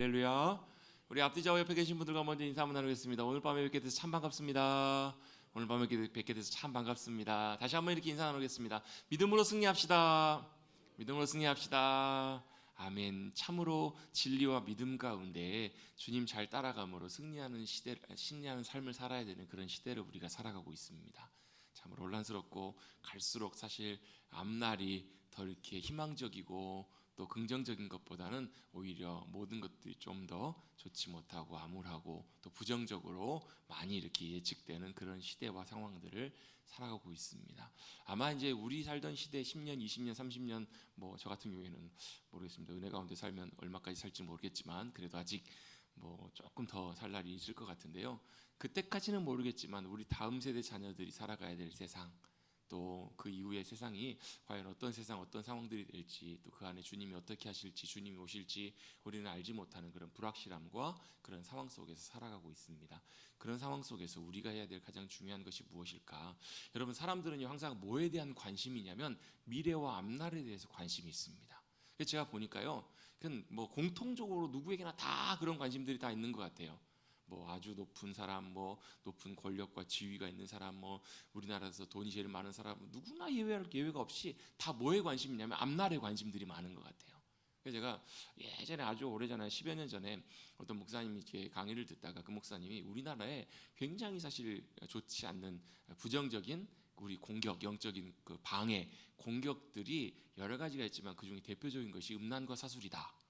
할렐루야. 우리 앞뒤 좌우 옆에 계신 분들과 먼저 인사 한번 나누겠습니다. 오늘 밤에 뵙게 돼서 참 반갑습니다. 오늘 밤에 뵙게 돼서 참 반갑습니다. 다시 한번 이렇게 인사 나누겠습니다. 믿음으로 승리합시다. 믿음으로 승리합시다. 아멘. 참으로 진리와 믿음 가운데 주님 잘 따라감으로 승리하는 삶을 살아야 되는 그런 시대를 우리가 살아가고 있습니다. 참으로 혼란스럽고 갈수록 사실 앞날이 더 이렇게 희망적이고 또 긍정적인 것보다는 오히려 모든 것들이 좀 더 좋지 못하고 암울하고 또 부정적으로 많이 이렇게 예측되는 그런 시대와 상황들을 살아가고 있습니다. 아마 이제 우리 살던 시대 10년, 20년, 30년 뭐 저 같은 경우에는 모르겠습니다. 은혜 가운데 살면 얼마까지 살지 모르겠지만 그래도 아직 뭐 조금 더 살 날이 있을 것 같은데요. 그때까지는 모르겠지만 우리 다음 세대 자녀들이 살아가야 될 세상, 또 그 이후의 세상이 과연 어떤 세상, 어떤 상황들이 될지, 또 그 안에 주님이 어떻게 하실지, 주님이 오실지 우리는 알지 못하는 그런 불확실함과 그런 상황 속에서 살아가고 있습니다. 그런 상황 속에서 우리가 해야 될 가장 중요한 것이 무엇일까? 여러분, 사람들은요 항상 뭐에 대한 관심이냐면 미래와 앞날에 대해서 관심이 있습니다. 그래서 제가 보니까요, 그건 뭐 공통적으로 누구에게나 다 그런 관심들이 다 있는 것 같아요. 뭐 아주 높은 사람, 뭐 높은 권력과 지위가 있는 사람, 뭐 우리나라에서 돈이 제일 많은 사람, 누구나 예외가 없이 다 뭐에 관심이냐면 앞날에 관심들이 많은 것 같아요. 그래서 제가 예전에 아주 오래전에 10여 년 전에 어떤 목사님이 이렇게 강의를 듣다가 그 목사님이 우리나라에 굉장히 사실 좋지 않는 부정적인 우리 공격, 영적인 그 방해, 공격들이 여러 가지가 있지만 그 중에 대표적인 것이 음란과 사술이다.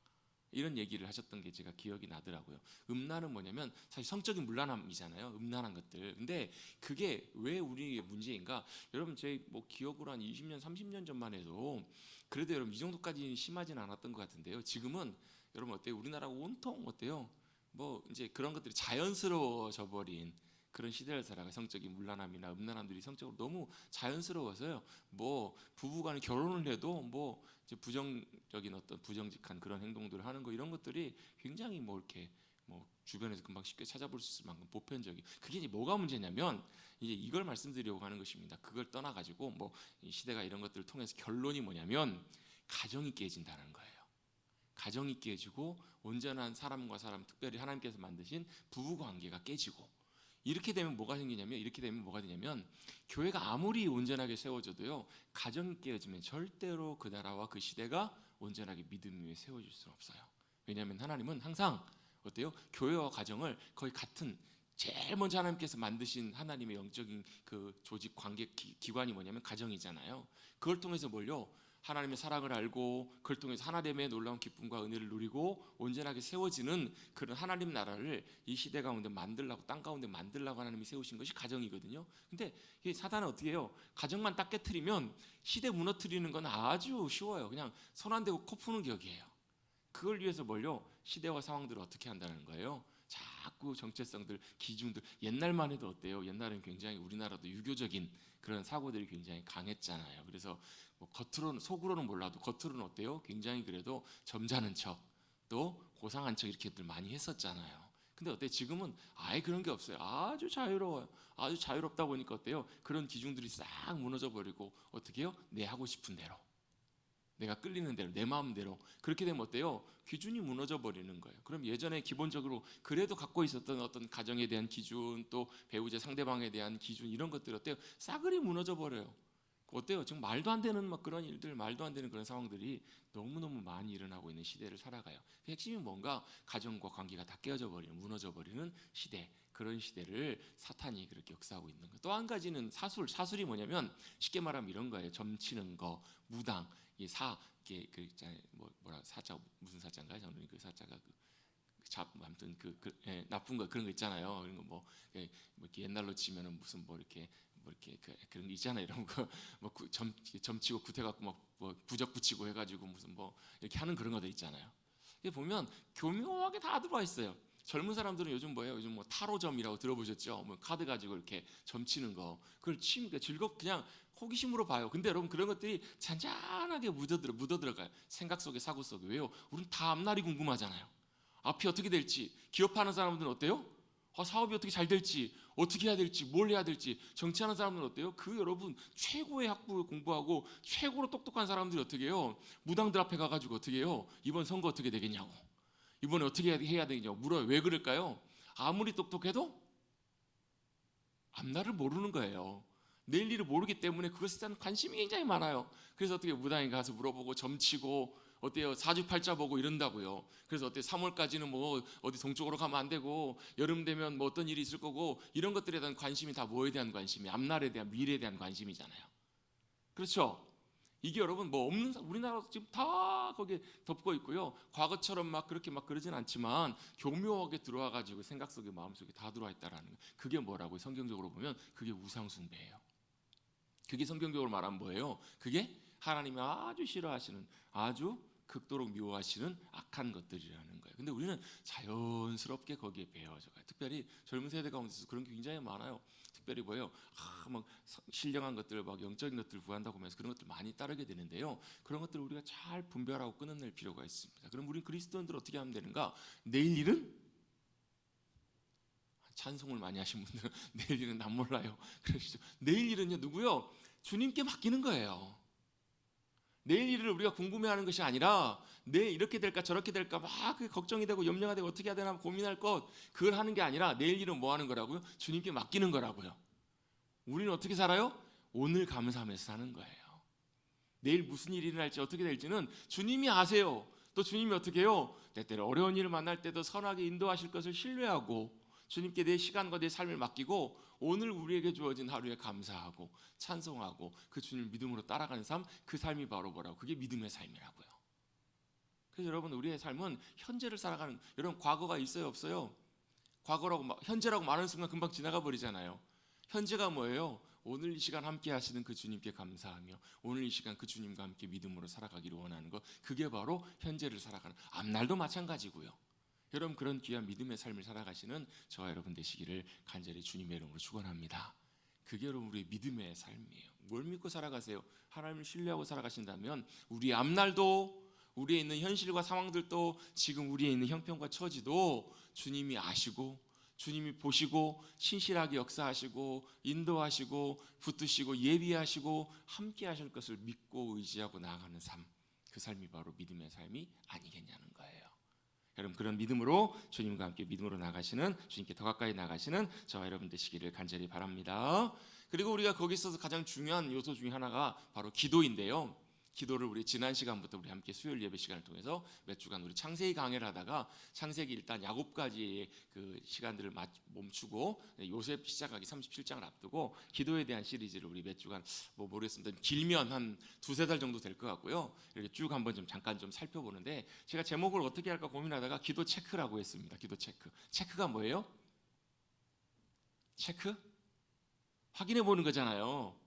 이런 얘기를 하셨던 게 제가 기억이 나더라고요. 음란은 뭐냐면 사실 성적인 문란함이잖아요. 음란한 것들. 근데 그게 왜 우리의 문제인가? 여러분 제 뭐 기억으로 한 20년, 30년 전만 해도 그래도 여러분 이 정도까지 심하진 않았던 것 같은데요. 지금은 여러분 어때요? 우리나라 온통 어때요? 뭐 이제 그런 것들이 자연스러워져 버린 그런 시대를 살아가. 성적인 문란함이나 음란함들이 성적으로 너무 자연스러워서요. 뭐 부부간에 결혼을 해도 뭐 이제 부정적인 어떤 부정직한 그런 행동들을 하는 거, 이런 것들이 굉장히 뭐 이렇게 뭐 주변에서 금방 쉽게 찾아볼 수 있을 만큼 보편적인. 그게 이제 뭐가 문제냐면 이제 이걸 말씀드리려고 하는 것입니다. 그걸 떠나 가지고 뭐 이 시대가 이런 것들을 통해서 결론이 뭐냐면 가정이 깨진다는 거예요. 가정이 깨지고 온전한 사람과 사람, 특별히 하나님께서 만드신 부부 관계가 깨지고, 이렇게 되면 뭐가 생기냐면, 이렇게 되면 뭐가 되냐면 교회가 아무리 온전하게 세워져도요, 가정이 깨어지면 절대로 그 나라와 그 시대가 온전하게 믿음 위에 세워질 수는 없어요. 왜냐하면 하나님은 항상 어때요? 교회와 가정을 거의 같은, 제일 먼저 하나님께서 만드신 하나님의 영적인 그 조직 관계 기관이 뭐냐면 가정이잖아요. 그걸 통해서 뭘요? 하나님의 사랑을 알고 그걸 통해서 하나님의 놀라운 기쁨과 은혜를 누리고 온전하게 세워지는 그런 하나님 나라를 이 시대 가운데 만들라고, 땅 가운데 만들라고 하나님이 세우신 것이 가정이거든요. 근데 이 사단은 어떻게 해요? 가정만 딱 깨트리면 시대 무너뜨리는 건 아주 쉬워요. 그냥 손 안 대고 코 푸는 격이에요. 그걸 위해서 뭘요? 시대와 상황들을 어떻게 한다는 거예요? 자꾸 정체성들, 기준들. 옛날만 해도 어때요? 옛날엔 굉장히 우리나라도 유교적인 그런 사고들이 굉장히 강했잖아요. 그래서 뭐 겉으로는, 속으로는 몰라도 겉으로는 어때요? 굉장히 그래도 점잖은 척, 또 고상한 척 이렇게들 많이 했었잖아요. 근데 어때? 지금은 아예 그런 게 없어요. 아주 자유로워요. 아주 자유롭다 보니까 어때요? 그런 기준들이 싹 무너져 버리고 어떻게 해요? 내 하고 싶은 대로, 내가 끌리는 대로, 내 마음대로. 그렇게 되면 어때요? 기준이 무너져 버리는 거예요. 그럼 예전에 기본적으로 그래도 갖고 있었던 어떤 가정에 대한 기준, 또 배우자 상대방에 대한 기준, 이런 것들 어때요? 싸그리 무너져 버려요. 어때요? 지금 말도 안 되는 막 그런 일들, 말도 안 되는 그런 상황들이 너무너무 많이 일어나고 있는 시대를 살아가요. 그 핵심이 뭔가? 가정과 관계가 다 깨어져 버리는, 무너져 버리는 시대. 그런 시대를 사탄이 그렇게 역사하고 있는 거. 또 한 가지는 사술이 뭐냐면 쉽게 말하면 이런 거예요. 점치는 거, 무당, 이게 그 있잖아요. 뭐라 사자, 무슨 사자인가요? 저는 그 사자가 아무튼 나쁜 거, 그런 거 있잖아요. 그런 거 뭐 이렇게 옛날로 치면은 무슨 뭐 이렇게 그런 게 있잖아요. 이런 거 뭐 점치고 구태갖고 막 뭐 부적 붙이고 해가지고 무슨 뭐 이렇게 하는 그런 거들 있잖아요. 이게 보면 교묘하게 다 들어와 있어요. 젊은 사람들은 요즘 뭐예요? 요즘 뭐 타로점이라고 들어보셨죠? 뭐 카드 가지고 이렇게 점치는 거, 그걸 치니까 그냥 호기심으로 봐요. 근데 여러분 그런 것들이 잔잔하게 묻어들어가요. 생각 속에, 사고 속에. 왜요? 우린 다 앞날이 궁금하잖아요. 앞이 어떻게 될지. 기업하는 사람들은 어때요? 사업이 어떻게 잘 될지, 어떻게 해야 될지, 뭘 해야 될지. 정치하는 사람들은 어때요? 여러분 최고의 학부 공부하고 최고로 똑똑한 사람들이 어떻게 해요? 무당들 앞에 가가지고 어떻게 해요? 이번 선거 어떻게 되겠냐고. 이번에 어떻게 해야 되냐고 물어요. 왜 그럴까요? 아무리 똑똑해도 앞날을 모르는 거예요. 내일 일을 모르기 때문에 그것에 대한 관심이 굉장히 많아요. 그래서 어떻게 무당에 가서 물어보고 점치고 어때요? 사주팔자 보고 이런다고요. 그래서 어때 3월까지는 뭐 어디 동쪽으로 가면 안 되고 여름 되면 뭐 어떤 일이 있을 거고 이런 것들에 대한 관심이 다 뭐에 대한 관심이 앞날에 대한 미래에 대한 관심이잖아요. 그렇죠? 이게 여러분 뭐 없는 우리나라도 지금 다 거기에 덮고 있고요. 과거처럼 막 그렇게 막 그러진 않지만 교묘하게 들어와 가지고 생각 속에 마음 속에 다 들어와 있다라는 거. 그게 뭐라고요? 성경적으로 보면 그게 우상 숭배예요. 그게 성경적으로 말하면 뭐예요? 그게 하나님이 아주 싫어하시는 아주 극도록 미워하시는 악한 것들이라는 거예요. 근데 우리는 자연스럽게 거기에 배어져 가요. 특별히 젊은 세대 가운데서 그런 게 굉장히 많아요. 특별히 뭐예요? 막 신령한 것들, 막 영적인 것들 구한다고 하면서 그런 것들 많이 따르게 되는데요. 그런 것들을 우리가 잘 분별하고 끊어낼 필요가 있습니다. 그럼 우리 그리스도인들 어떻게 하면 되는가? 내일 일은 찬송을 많이 하신 분들은 내일 일은 난 몰라요. 그러시죠. 내일 일은요 누구요? 주님께 맡기는 거예요. 내일 일을 우리가 궁금해하는 것이 아니라 내일 이렇게 될까 저렇게 될까 막 걱정이 되고 염려가 되고 어떻게 해야 되나 고민할 것 그걸 하는 게 아니라 내일 일은 뭐 하는 거라고요? 주님께 맡기는 거라고요. 우리는 어떻게 살아요? 오늘 감사하면서 사는 거예요. 내일 무슨 일이 일어날지 어떻게 될지는 주님이 아세요. 또 주님이 어떻게 해요? 때때로 어려운 일을 만날 때도 선하게 인도하실 것을 신뢰하고 주님께 내 시간과 내 삶을 맡기고 오늘 우리에게 주어진 하루에 감사하고 찬송하고 그 주님을 믿음으로 따라가는 삶, 그 삶이 바로 뭐라고? 그게 믿음의 삶이라고요. 그래서 여러분 우리의 삶은 현재를 살아가는, 여러분 과거가 있어요 없어요? 과거라고 현재라고 말하는 순간 금방 지나가 버리잖아요. 현재가 뭐예요? 오늘 이 시간 함께 하시는 그 주님께 감사하며 오늘 이 시간 그 주님과 함께 믿음으로 살아가기를 원하는 것, 그게 바로 현재를 살아가는, 앞날도 마찬가지고요. 여러분 그런 귀한 믿음의 삶을 살아가시는 저와 여러분 되시기를 간절히 주님의 이름으로 축원합니다. 그게 여러분 우리의 믿음의 삶이에요. 뭘 믿고 살아가세요? 하나님을 신뢰하고 살아가신다면 우리의 앞날도, 우리에 있는 현실과 상황들도, 지금 우리에 있는 형편과 처지도 주님이 아시고 주님이 보시고 신실하게 역사하시고 인도하시고 붙드시고 예비하시고 함께 하실 것을 믿고 의지하고 나아가는 삶, 그 삶이 바로 믿음의 삶이 아니겠냐는 거예요. 여러분 그런 믿음으로 주님과 함께 믿음으로 나가시는, 주님께 더 가까이 나가시는 저와 여러분 되시기를 간절히 바랍니다. 그리고 우리가 거기 있어서 가장 중요한 요소 중에 하나가 바로 기도인데요. 기도를 우리 지난 시간부터 우리 함께 수요일 예배 시간을 통해서 몇 주간 우리 창세기 강해를 하다가 창세기 일단 야곱까지의 그 시간들을 멈추고 요셉 시작하기 37장을 앞두고 기도에 대한 시리즈를 우리 몇 주간 뭐 모르겠습니다. 길면 한 두세 달 정도 될 것 같고요. 이렇게 쭉 한번 좀 잠깐 좀 살펴보는데 제가 제목을 어떻게 할까 고민하다가 기도 체크라고 했습니다. 기도 체크. 체크가 뭐예요? 체크? 확인해 보는 거잖아요.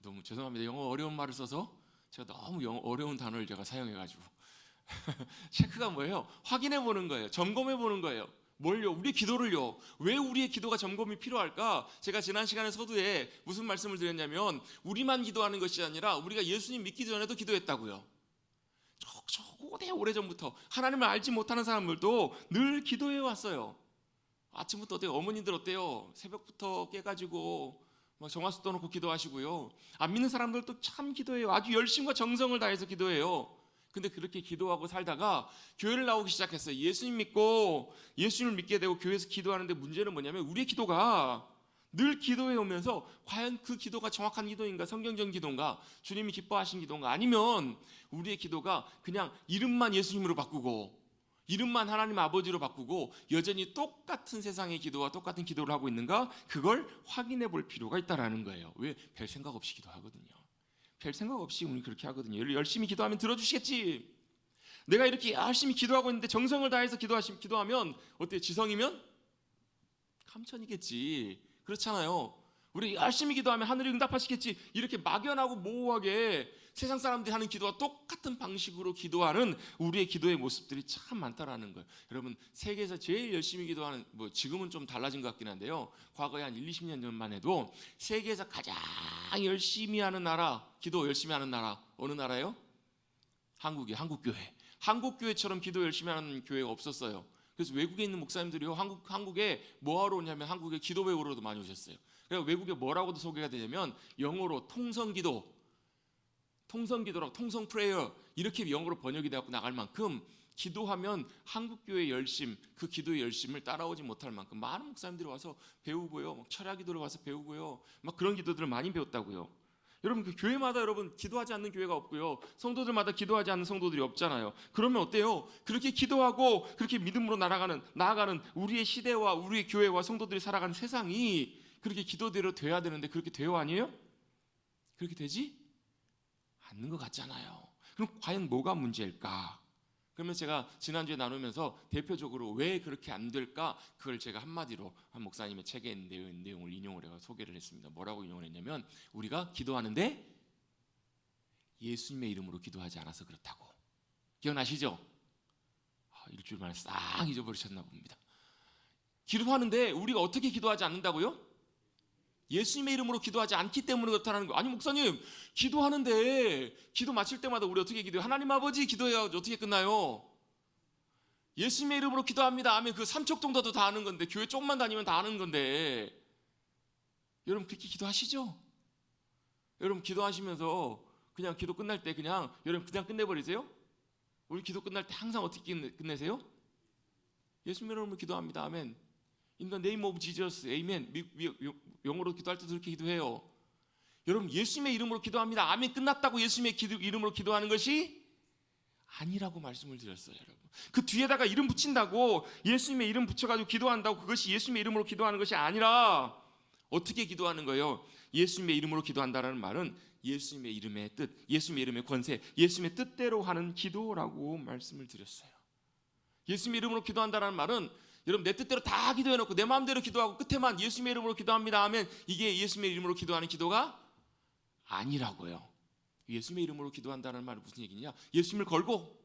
너무 죄송합니다. 영어 어려운 말을 써서 제가 너무 어려운 단어를 제가 사용해가지고 체크가 뭐예요? 확인해 보는 거예요. 점검해 보는 거예요. 뭘요? 우리 기도를요. 왜 우리의 기도가 점검이 필요할까? 제가 지난 시간에 서두에 무슨 말씀을 드렸냐면 우리만 기도하는 것이 아니라 우리가 예수님 믿기 전에도 기도했다고요. 오래전부터 하나님을 알지 못하는 사람들도 늘 기도해 왔어요. 아침부터 어때요? 어머님들 어때요? 새벽부터 깨가지고 막 정화수 떠놓고 기도하시고요. 안 믿는 사람들도 참 기도해요. 아주 열심과 정성을 다해서 기도해요. 근데 그렇게 기도하고 살다가 교회를 나오기 시작했어요. 예수님 믿고 예수님을 믿게 되고 교회에서 기도하는데 문제는 뭐냐면 우리의 기도가 늘 기도해 오면서 과연 그 기도가 정확한 기도인가, 성경적인 기도인가, 주님이 기뻐하신 기도인가, 아니면 우리의 기도가 그냥 이름만 예수님으로 바꾸고 이름만 하나님 아버지로 바꾸고 여전히 똑같은 세상의 기도와 똑같은 기도를 하고 있는가, 그걸 확인해 볼 필요가 있다라는 거예요. 왜? 별 생각 없이 기도하거든요. 별 생각 없이 우리 그렇게 하거든요. 열심히 기도하면 들어주시겠지. 내가 이렇게 열심히 기도하고 있는데 정성을 다해서 기도하면 어때요? 지성이면 감천이겠지. 그렇잖아요. 우리 열심히 기도하면 하늘이 응답하시겠지. 이렇게 막연하고 모호하게 세상 사람들이 하는 기도와 똑같은 방식으로 기도하는 우리의 기도의 모습들이 참 많다라는 거예요. 여러분 세계에서 제일 열심히 기도하는, 뭐 지금은 좀 달라진 것 같긴 한데요, 과거에 한 1, 20년 전만 해도 세계에서 가장 열심히 하는 나라, 기도 열심히 하는 나라 어느 나라예요? 한국이에요. 한국교회. 한국교회처럼 기도 열심히 하는 교회가 없었어요. 그래서 외국에 있는 목사님들이요, 한국에 뭐하러 오냐면 한국에 기도 배우러도 많이 오셨어요. 그러니까 외국에 뭐라고도 소개가 되냐면 영어로 통성기도라고, 통성 프레이어 이렇게 영어로 번역이 되고 나갈 만큼 기도하면 한국교회 열심, 그 기도의 열심을 따라오지 못할 만큼 많은 목사님들이 와서 배우고요, 철야 기도를 와서 배우고요, 막 그런 기도들을 많이 배웠다고요. 여러분, 그 교회마다 여러분 기도하지 않는 교회가 없고요, 성도들마다 기도하지 않는 성도들이 없잖아요. 그러면 어때요? 그렇게 기도하고 그렇게 믿음으로 나아가는 우리의 시대와 우리의 교회와 성도들이 살아가는 세상이 그렇게 기도대로 돼야 되는데 그렇게 돼요, 아니에요? 그렇게 되지 않는 것 같잖아요. 그럼 과연 뭐가 문제일까? 그러면 제가 지난주에 나누면서 대표적으로 왜 그렇게 안 될까? 그걸 제가 한마디로 한 목사님의 책에 있는 내용을 인용을 해서 소개를 했습니다. 뭐라고 인용을 했냐면, 우리가 기도하는데 예수님의 이름으로 기도하지 않아서 그렇다고. 기억나시죠? 일주일 만에 싹 잊어버리셨나 봅니다. 기도하는데 우리가 어떻게 기도하지 않는다고요? 예수님의 이름으로 기도하지 않기 때문에 그렇다는 거예요. 아니 목사님, 기도하는데 기도 마칠 때마다 우리 어떻게 기도해요? 하나님 아버지 기도해야 어떻게 끝나요? 예수님의 이름으로 기도합니다 하면 그 3척 정도도 다 하는 건데, 교회 조금만 다니면 다 하는 건데, 여러분 그렇게 기도하시죠? 여러분 기도하시면서 그냥 기도 끝날 때 여러분 그냥 끝내버리세요? 우리 기도 끝날 때 항상 어떻게 끝내세요? 예수님의 이름으로 기도합니다 아멘. In the name of Jesus, amen. 영어로 기도할 때도 그렇게 기도해요. 여러분 예수님의 이름으로 기도합니다 아멘 끝났다고 예수님의 이름으로 기도하는 것이 아니라고 말씀을 드렸어요. 여러분 그 뒤에다가 이름 붙인다고, 예수님의 이름 붙여가지고 기도한다고 그것이 예수님의 이름으로 기도하는 것이 아니라 어떻게 기도하는 거예요? 예수님의 이름으로 기도한다는 말은 예수님의 이름의 뜻, 예수님의 이름의 권세, 예수님의 뜻대로 하는 기도라고 말씀을 드렸어요. 예수님의 이름으로 기도한다는 말은 여러분 내 뜻대로 다 기도해놓고 내 마음대로 기도하고 끝에만 예수님의 이름으로 기도합니다 하면 이게 예수님의 이름으로 기도하는 기도가 아니라고요. 예수님의 이름으로 기도한다는 말은 무슨 얘기냐? 예수님을 걸고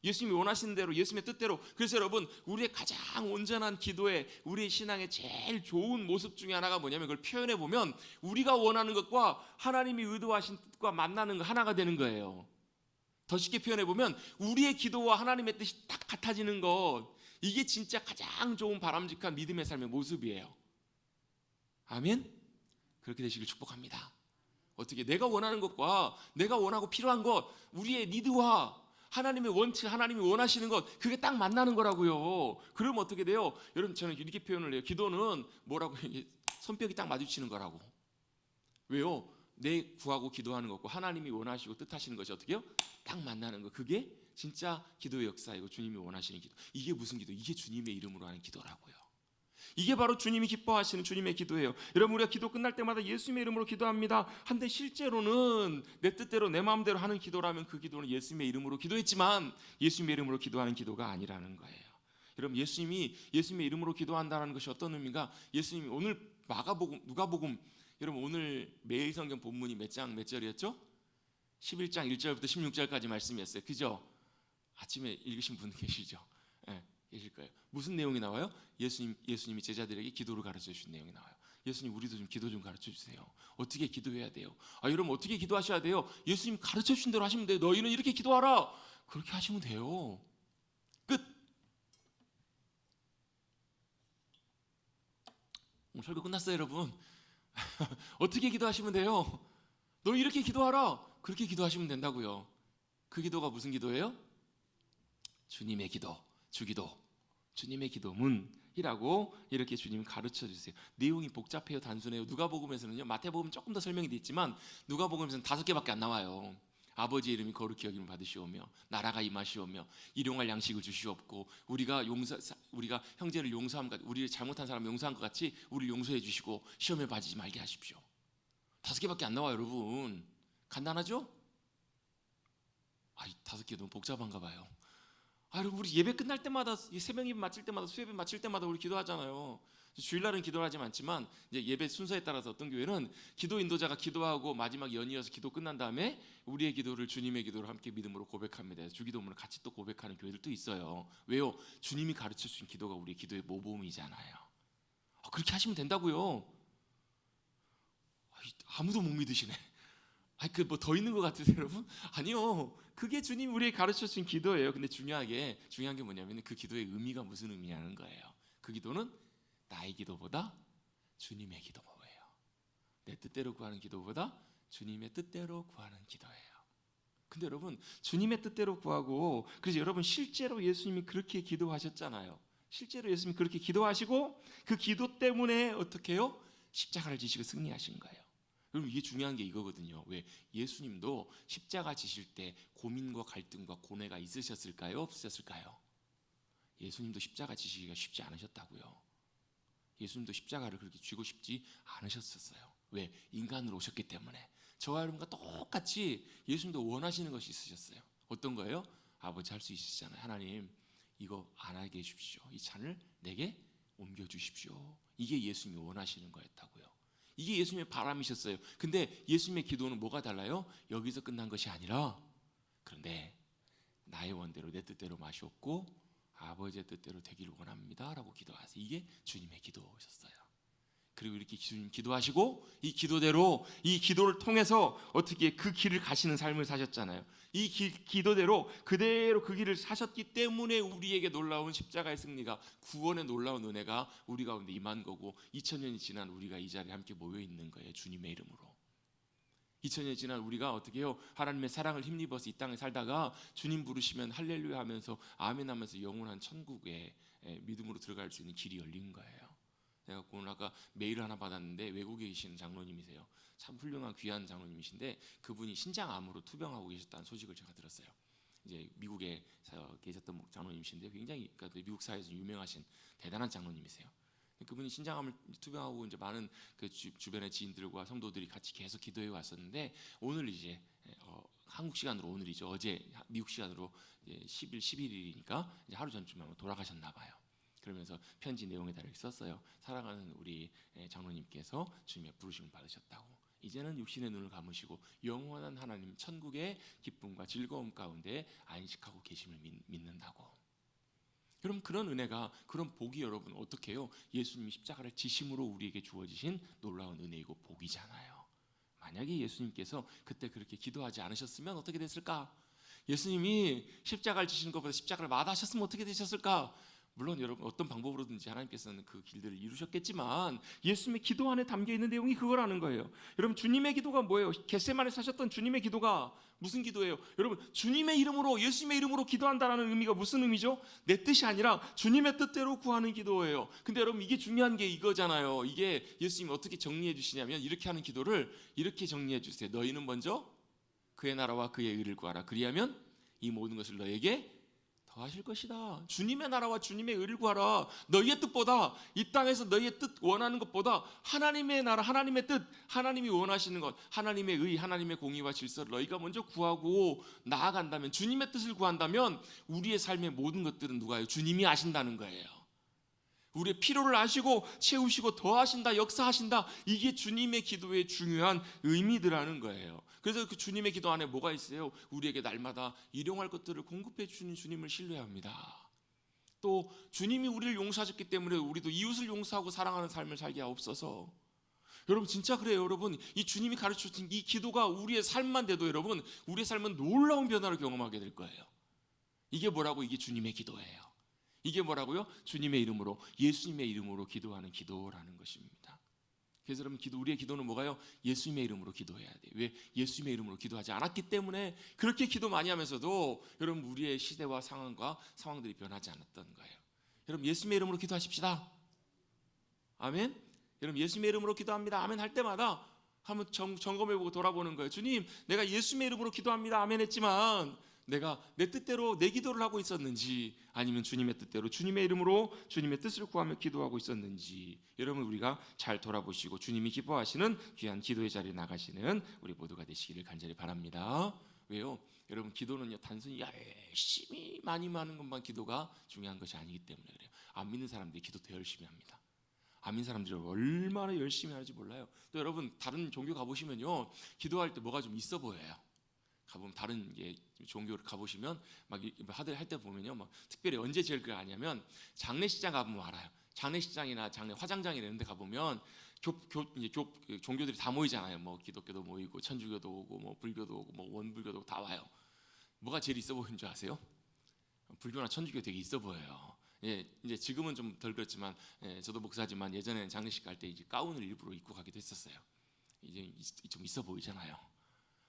예수님이 원하시는 대로, 예수님의 뜻대로. 그래서 여러분 우리의 가장 온전한 기도의, 우리의 신앙의 제일 좋은 모습 중에 하나가 뭐냐면, 그걸 표현해 보면 우리가 원하는 것과 하나님이 의도하신 뜻과 만나는 거, 하나가 되는 거예요. 더 쉽게 표현해 보면 우리의 기도와 하나님의 뜻이 딱 같아지는 것, 이게 진짜 가장 좋은 바람직한 믿음의 삶의 모습이에요. 아멘? 그렇게 되시길 축복합니다. 어떻게 내가 원하는 것과 내가 원하고 필요한 것, 우리의 니드와 하나님의 원칙, 하나님이 원하시는 것, 그게 딱 만나는 거라고요. 그러면 어떻게 돼요? 여러분 저는 이렇게 표현을 해요. 기도는 뭐라고, 손뼉이 딱 마주치는 거라고. 왜요? 내 구하고 기도하는 것과 하나님이 원하시고 뜻하시는 것이 어떻게 해요? 딱 만나는 거. 그게 진짜 기도의 역사이고 주님이 원하시는 기도. 이게 무슨 기도? 이게 주님의 이름으로 하는 기도라고요. 이게 바로 주님이 기뻐하시는 주님의 기도예요. 여러분 우리가 기도 끝날 때마다 예수님의 이름으로 기도합니다 한데 실제로는 내 뜻대로 내 마음대로 하는 기도라면 그 기도는 예수님의 이름으로 기도했지만 예수님의 이름으로 기도하는 기도가 아니라는 거예요. 여러분 예수님이 예수님의 이름으로 기도한다는 것이 어떤 의미가, 예수님이 오늘 누가복음, 여러분 오늘 매일 성경 본문이 몇 절이었죠? 11장 1절부터 16절까지 말씀이었어요. 그죠? 아침에 읽으신 분 계시죠? 네, 계실 거예요. 무슨 내용이 나와요? 예수님이 제자들에게 기도를 가르쳐 주신 내용이 나와요. 예수님 우리도 좀 기도 좀 가르쳐 주세요. 어떻게 기도해야 돼요? 여러분 어떻게 기도하셔야 돼요? 예수님 가르쳐 주신 대로 하시면 돼요. 너희는 이렇게 기도하라. 그렇게 하시면 돼요. 끝. 오늘 설교 끝났어요, 여러분. 어떻게 기도하시면 돼요? 너 이렇게 기도하라. 그렇게 기도하시면 된다고요. 그 기도가 무슨 기도예요? 주님의 기도, 주기도, 주님의 기도문이라고 이렇게 주님이 가르쳐 주세요. 내용이 복잡해요, 단순해요. 누가복음에서는요, 마태복음 조금 더 설명이 돼 있지만 누가복음에서는 5개밖에 안 나와요. 아버지의 이름이 거룩히 여김을 받으시오며 나라가 임하시오며 일용할 양식을 주시옵고 우리가 형제를 용서함 같이, 우리를 잘못한 사람 용서한 것 같이 우리를 용서해 주시고 시험에 빠지지 말게 하십시오. 5개밖에 안 나와요, 여러분. 간단하죠? 5개 너무 복잡한가 봐요. 여러분 우리 예배 끝날 때마다, 새벽 예배 마칠 때마다, 수요예배 마칠 때마다 우리 기도하잖아요. 주일날은 기도를 하지 않지만 이제 예배 순서에 따라서 어떤 교회는 기도 인도자가 기도하고 마지막 연이어서 기도 끝난 다음에 우리의 기도를 주님의 기도로 함께 믿음으로 고백합니다. 주기도문을 같이 또 고백하는 교회들도 있어요. 왜요? 주님이 가르쳐 주신 기도가 우리의 기도의 모범이잖아요. 그렇게 하시면 된다고요. 아무도 못 믿으시네. 그 뭐 더 있는 것 같으세요, 여러분? 아니요. 그게 주님 우리에게 가르쳐 주신 기도예요. 근데 중요한 게 뭐냐면 그 기도의 의미가 무슨 의미냐는 거예요. 그 기도는 나의 기도보다 주님의 기도예요. 내 뜻대로 구하는 기도보다 주님의 뜻대로 구하는 기도예요. 근데 여러분 주님의 뜻대로 구하고 그래서 여러분 실제로 예수님이 그렇게 기도하셨잖아요. 실제로 예수님이 그렇게 기도하시고 그 기도 때문에 어떻게 해요? 십자가를 지시고 승리하신 거예요. 여러분 이게 중요한 게 이거거든요. 왜 예수님도 십자가 지실 때 고민과 갈등과 고뇌가 있으셨을까요? 없으셨을까요? 예수님도 십자가 지시기가 쉽지 않으셨다고요. 예수님도 십자가를 그렇게 쥐고 싶지 않으셨었어요. 왜? 인간으로 오셨기 때문에. 저와 여러분과 똑같이 예수님도 원하시는 것이 있으셨어요. 어떤 거예요? 아버지 할 수 있으시잖아요. 하나님 이거 안 하게 해주십시오. 이 잔을 내게 옮겨주십시오. 이게 예수님이 원하시는 거였다고요. 이게 예수님의 바람이셨어요. 근데 예수님의 기도는 뭐가 달라요? 여기서 끝난 것이 아니라 그런데 나의 원대로 내 뜻대로 마시옵고 아버지의 뜻대로 되기를 원합니다 라고 기도하세요. 이게 주님의 기도였어요. 그리고 이렇게 주님 기도하시고 이 기도대로 이 기도를 통해서 어떻게 그 길을 가시는 삶을 사셨잖아요. 이 기도대로 그대로 그 길을 사셨기 때문에 우리에게 놀라운 십자가의 승리가 구원의 놀라운 은혜가 우리 가운데 임한 거고 2000년이 지난 우리가 이 자리에 함께 모여 있는 거예요. 주님의 이름으로. 2000년이 지난 우리가 어떻게 해요? 하나님의 사랑을 힘입어서 이 땅에 살다가 주님 부르시면 할렐루야 하면서 아멘 하면서 영원한 천국에 믿음으로 들어갈 수 있는 길이 열린 거예요. 제가 오늘 아까 메일을 하나 받았는데 외국에 계시는 장로님이세요. 참 훌륭한 귀한 장로님이신데 그분이 신장암으로 투병하고 계셨다는 소식을 제가 들었어요. 이제 미국에 계셨던 장로님이신데 굉장히 그러니까 미국 사회에서 유명하신 대단한 장로님이세요. 그분이 신장암을 투병하고 이제 많은 그 주변의 지인들과 성도들이 같이 계속 기도해 왔었는데 오늘 이제 한국 시간으로 오늘이죠. 어제 미국 시간으로 이제 10일 11일이니까 이제 하루 전쯤에 돌아가셨나 봐요. 그러면서 편지 내용에다 이렇게 썼어요. 사랑하는 우리 장로님께서 주님의 부르심을 받으셨다고. 이제는 육신의 눈을 감으시고 영원한 하나님 천국의 기쁨과 즐거움 가운데 안식하고 계심을 믿는다고. 그럼 그런 은혜가 그런 복이 여러분 어떻게 해요? 예수님이 십자가를 지심으로 우리에게 주어지신 놀라운 은혜이고 복이잖아요. 만약에 예수님께서 그때 그렇게 기도하지 않으셨으면 어떻게 됐을까? 예수님이 십자가를 지시는 것보다 십자가를 마다하셨으면 어떻게 되셨을까? 물론 여러분 어떤 방법으로든지 하나님께서는 그 길들을 이루셨겠지만 예수님의 기도 안에 담겨있는 내용이 그거라는 거예요. 여러분 주님의 기도가 뭐예요? 겟세마네 사셨던 주님의 기도가 무슨 기도예요? 여러분 주님의 이름으로 예수님의 이름으로 기도한다는 의미가 무슨 의미죠? 내 뜻이 아니라 주님의 뜻대로 구하는 기도예요. 근데 여러분 이게 중요한 게 이거잖아요. 이게 예수님이 어떻게 정리해 주시냐면 이렇게 하는 기도를 이렇게 정리해 주세요. 너희는 먼저 그의 나라와 그의 의를 구하라. 그리하면 이 모든 것을 너에게 더하실 것이다. 주님의 나라와 주님의 의를 구하라. 너희의 뜻보다 이 땅에서 너희의 뜻 원하는 것보다 하나님의 나라, 하나님의 뜻, 하나님이 원하시는 것, 하나님의 의, 하나님의 공의와 질서를 너희가 먼저 구하고 나아간다면 주님의 뜻을 구한다면 우리의 삶의 모든 것들은 누가요? 주님이 아신다는 거예요. 우리의 필요를 아시고 채우시고 더하신다, 역사하신다. 이게 주님의 기도의 중요한 의미들하는 거예요. 그래서 그 주님의 기도 안에 뭐가 있어요? 우리에게 날마다 일용할 것들을 공급해 주는 주님을 신뢰합니다. 또 주님이 우리를 용서하셨기 때문에 우리도 이웃을 용서하고 사랑하는 삶을 살게 하옵소서. 여러분 진짜 그래요. 여러분 이 주님이 가르쳐주신 이 기도가 우리의 삶만 돼도 여러분 우리의 삶은 놀라운 변화를 경험하게 될 거예요. 이게 뭐라고? 이게 주님의 기도예요. 이게 뭐라고요? 주님의 이름으로, 예수님의 이름으로 기도하는 기도라는 것입니다. 그래서 여러분 우리의 기도는 뭐가요? 예수님의 이름으로 기도해야 돼요. 왜? 예수님의 이름으로 기도하지 않았기 때문에 그렇게 기도 많이 하면서도 여러분 우리의 시대와 상황들이 변하지 않았던 거예요. 여러분 예수님의 이름으로 기도하십시다. 아멘. 여러분 예수님의 이름으로 기도합니다. 아멘 할 때마다 한번 점검해보고 돌아보는 거예요. 주님, 내가 예수님의 이름으로 기도합니다. 아멘 했지만 내가 내 뜻대로 내 기도를 하고 있었는지 아니면 주님의 뜻대로 주님의 이름으로 주님의 뜻을 구하며 기도하고 있었는지 여러분 우리가 잘 돌아보시고 주님이 기뻐하시는 귀한 기도의 자리에 나가시는 우리 모두가 되시기를 간절히 바랍니다. 왜요? 여러분 기도는요 단순히 열심히 많이 하는 것만 기도가 중요한 것이 아니기 때문에 그래요. 안 믿는 사람들이 기도 더 열심히 합니다. 안 믿는 사람들이 얼마나 열심히 하는지 몰라요. 또 여러분 다른 종교 가보시면요 기도할 때 뭐가 좀 있어 보여요. 가보면 다른 종교를 가보시면 막 할 때 보면요 막 특별히 언제 제일 그걸 아냐면 장례식장 가보면 알아요. 장례식장이나 장례 화장장 이런 데 가보면 종교들이 다 모이잖아요. 뭐 기독교도 모이고 천주교도 오고 뭐 불교도 오고 뭐 원불교도 오고 다 와요. 뭐가 제일 있어 보이는 줄 아세요? 불교나 천주교 되게 있어 보여요. 예, 이제 지금은 좀 덜 그렇지만 저도 목사지만 예전에는 장례식 갈 때 이제 가운을 일부러 입고 가기도 했었어요. 이제 좀 있어 보이잖아요.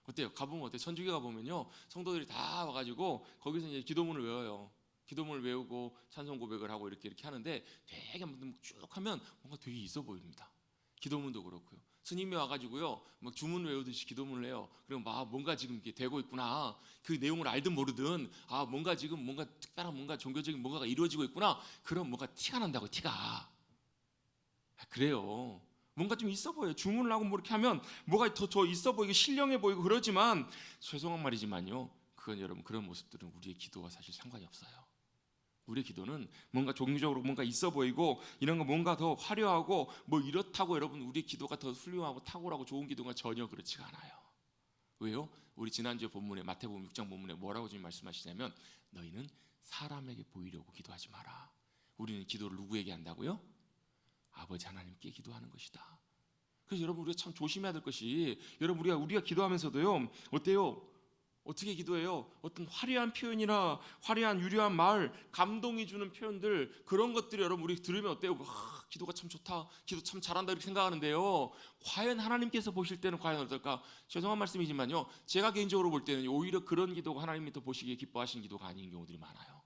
어때요? 가보면 어때요? 천주교 가보면요, 성도들이 다 와가지고 거기서 이제 기도문을 외워요. 기도문을 외우고 찬송 고백을 하고 이렇게 하는데 되게 한번 쭉 하면 뭔가 되게 있어 보입니다. 기도문도 그렇고요. 스님이 와가지고요, 막 주문 외우듯이 기도문을 해요. 그럼 막 뭔가 지금 이렇게 되고 있구나. 그 내용을 알든 모르든 뭔가 지금 뭔가 특별한 뭔가 종교적인 뭔가가 이루어지고 있구나. 그럼 뭔가 티가 난다고, 티가. 그래요. 뭔가 좀 있어 보여요. 주문을 하고 뭐 이렇게 하면 뭐가 더 있어 보이고 신령해 보이고 그러지만 죄송한 말이지만요, 그건 여러분 그런 모습들은 우리의 기도와 사실 상관이 없어요. 우리의 기도는 뭔가 종교적으로 뭔가 있어 보이고 이런 거 뭔가 더 화려하고 뭐 이렇다고 여러분 우리의 기도가 더 훌륭하고 탁월하고 좋은 기도가 전혀 그렇지가 않아요. 왜요? 우리 지난주에 본문에 마태복음 6장 본문에 뭐라고 주님 말씀하시냐면 너희는 사람에게 보이려고 기도하지 마라. 우리는 기도를 누구에게 한다고요? 아버지 하나님께 기도하는 것이다. 그래서 여러분 우리가 참 조심해야 될 것이, 여러분 우리가 기도하면서도요, 어때요? 어떻게 기도해요? 어떤 화려한 표현이나 화려한 유려한 말, 감동이 주는 표현들, 그런 것들이 여러분 우리 들으면 어때요? 기도가 참 좋다, 기도 참 잘한다 이렇게 생각하는데요, 과연 하나님께서 보실 때는 과연 어떨까? 죄송한 말씀이지만요, 제가 개인적으로 볼 때는 오히려 그런 기도가 하나님이 더 보시기에 기뻐하시는 기도가 아닌 경우들이 많아요.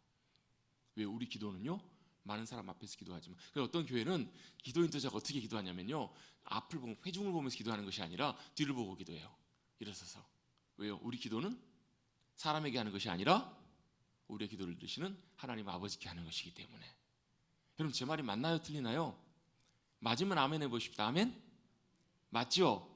왜? 우리 기도는요, 많은 사람 앞에서 기도하지만, 어떤 교회는 기도 인도자가 어떻게 기도하냐면요, 앞을 보고 회중을 보면서 기도하는 것이 아니라 뒤를 보고 기도해요. 일어서서. 왜요? 우리 기도는 사람에게 하는 것이 아니라 우리의 기도를 들으시는 하나님 아버지께 하는 것이기 때문에. 여러분 제 말이 맞나요? 틀리나요? 맞으면 아멘 해보십시오. 아멘? 맞죠?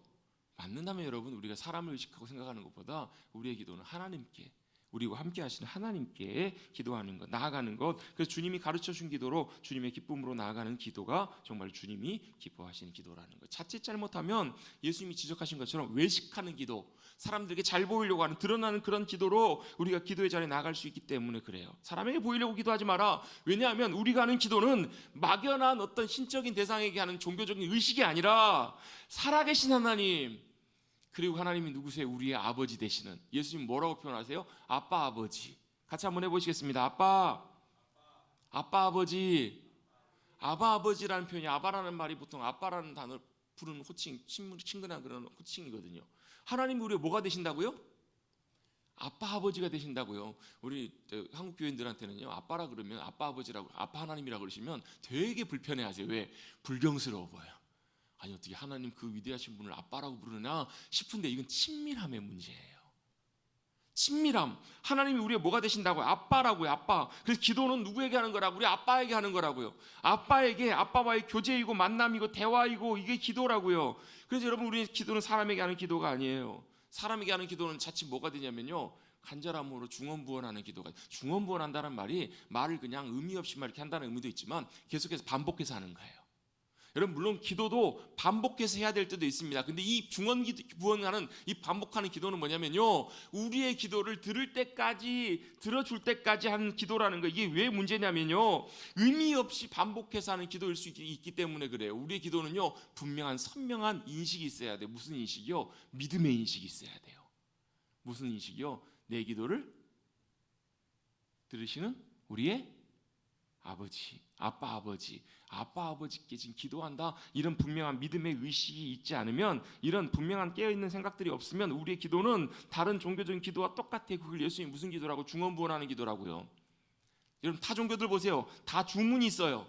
맞는다면 여러분 우리가 사람을 의식하고 생각하는 것보다 우리의 기도는 하나님께, 우리와 함께 하시는 하나님께 기도하는 것, 나아가는 것. 그래서 주님이 가르쳐준 기도로, 주님의 기쁨으로 나아가는 기도가 정말 주님이 기뻐하시는 기도라는 것. 자칫 잘못하면 예수님이 지적하신 것처럼 외식하는 기도, 사람들에게 잘 보이려고 하는, 드러나는 그런 기도로 우리가 기도의 자리에 나아갈 수 있기 때문에 그래요. 사람에게 보이려고 기도하지 마라. 왜냐하면 우리가 하는 기도는 막연한 어떤 신적인 대상에게 하는 종교적인 의식이 아니라 살아계신 하나님, 그리고 하나님이 누구세요? 우리의 아버지 되시는, 예수님 뭐라고 표현하세요? 아빠 아버지. 같이 한번 해보시겠습니다. 아빠 아버지. 아바 아버지라는 표현이, 아바라는 말이 보통 아빠라는 단어를 부르는 호칭, 친근한 그런 호칭이거든요. 하나님이 우리의 뭐가 되신다고요? 아빠 아버지가 되신다고요. 우리 한국 교인들한테는요, 아빠라 그러면 아빠 아버지라고, 아빠 하나님이라고 그러시면 되게 불편해하세요. 왜? 불경스러워 보여요. 아니 어떻게 하나님 그 위대하신 분을 아빠라고 부르나 싶은데, 이건 친밀함의 문제예요. 친밀함. 하나님이 우리의 뭐가 되신다고요? 아빠라고요. 아빠. 그래서 기도는 누구에게 하는 거라고? 우리 아빠에게 하는 거라고요. 아빠에게, 아빠와의 교제이고 만남이고 대화이고, 이게 기도라고요. 그래서 여러분 우리의 기도는 사람에게 하는 기도가 아니에요. 사람에게 하는 기도는 자칫 뭐가 되냐면요, 간절함으로 중언부언하는 기도가. 중언부언한다는 말을 그냥 의미 없이 막 이렇게 한다는 의미도 있지만 계속해서 반복해서 하는 거예요. 여러분 물론 기도도 반복해서 해야 될 때도 있습니다. 근데 이 중언부언하는 이 반복하는 기도는 뭐냐면요, 우리의 기도를 들어줄 때까지 하는 기도라는 거. 이게 왜 문제냐면요, 의미 없이 반복해서 하는 기도일 수 있기 때문에 그래요. 우리의 기도는요, 분명한 선명한 인식이 있어야 돼요. 무슨 인식이요? 믿음의 인식이 있어야 돼요. 무슨 인식이요? 내 기도를 들으시는 우리의 아버지, 아빠 아버지께 지금 기도한다, 이런 분명한 믿음의 의식이 있지 않으면, 이런 분명한 깨어있는 생각들이 없으면 우리의 기도는 다른 종교적인 기도와 똑같아요. 그걸 예수님이 무슨 기도라고? 중언부언하는 기도라고요. 여러분 타 종교들 보세요. 다 주문이 있어요.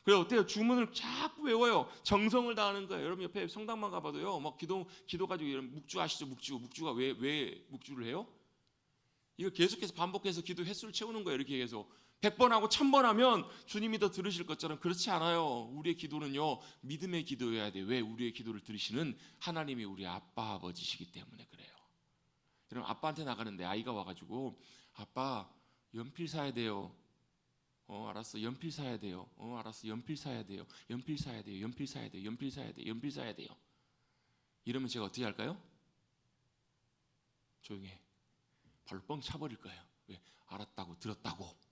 그래 어때요? 주문을 자꾸 외워요. 정성을 다하는 거예요. 여러분 옆에 성당만 가봐도요, 막 기도 가지고, 이런 묵주 아시죠? 묵주가 왜 묵주를 해요? 이거 계속해서 반복해서 기도 횟수를 채우는 거예요. 이렇게 해서 100번 하고 1000번 하면 주님이 더 들으실 것처럼. 그렇지 않아요. 우리의 기도는요, 믿음의 기도여야 돼요. 왜? 우리의 기도를 들으시는 하나님이 우리 아빠 아버지시기 때문에 그래요. 여러분 아빠한테 나가는데 아이가 와가지고, 아빠 연필 사야 돼요. 알았어. 연필 사야 돼요. 알았어. 연필 사야 돼요. 연필 사야 돼요. 연필 사야 돼요. 연필 사야 돼요. 연필 사야 돼요. 이러면 제가 어떻게 할까요? 조용해. 발로 뻥 차버릴 거예요. 왜? 알았다고, 들었다고.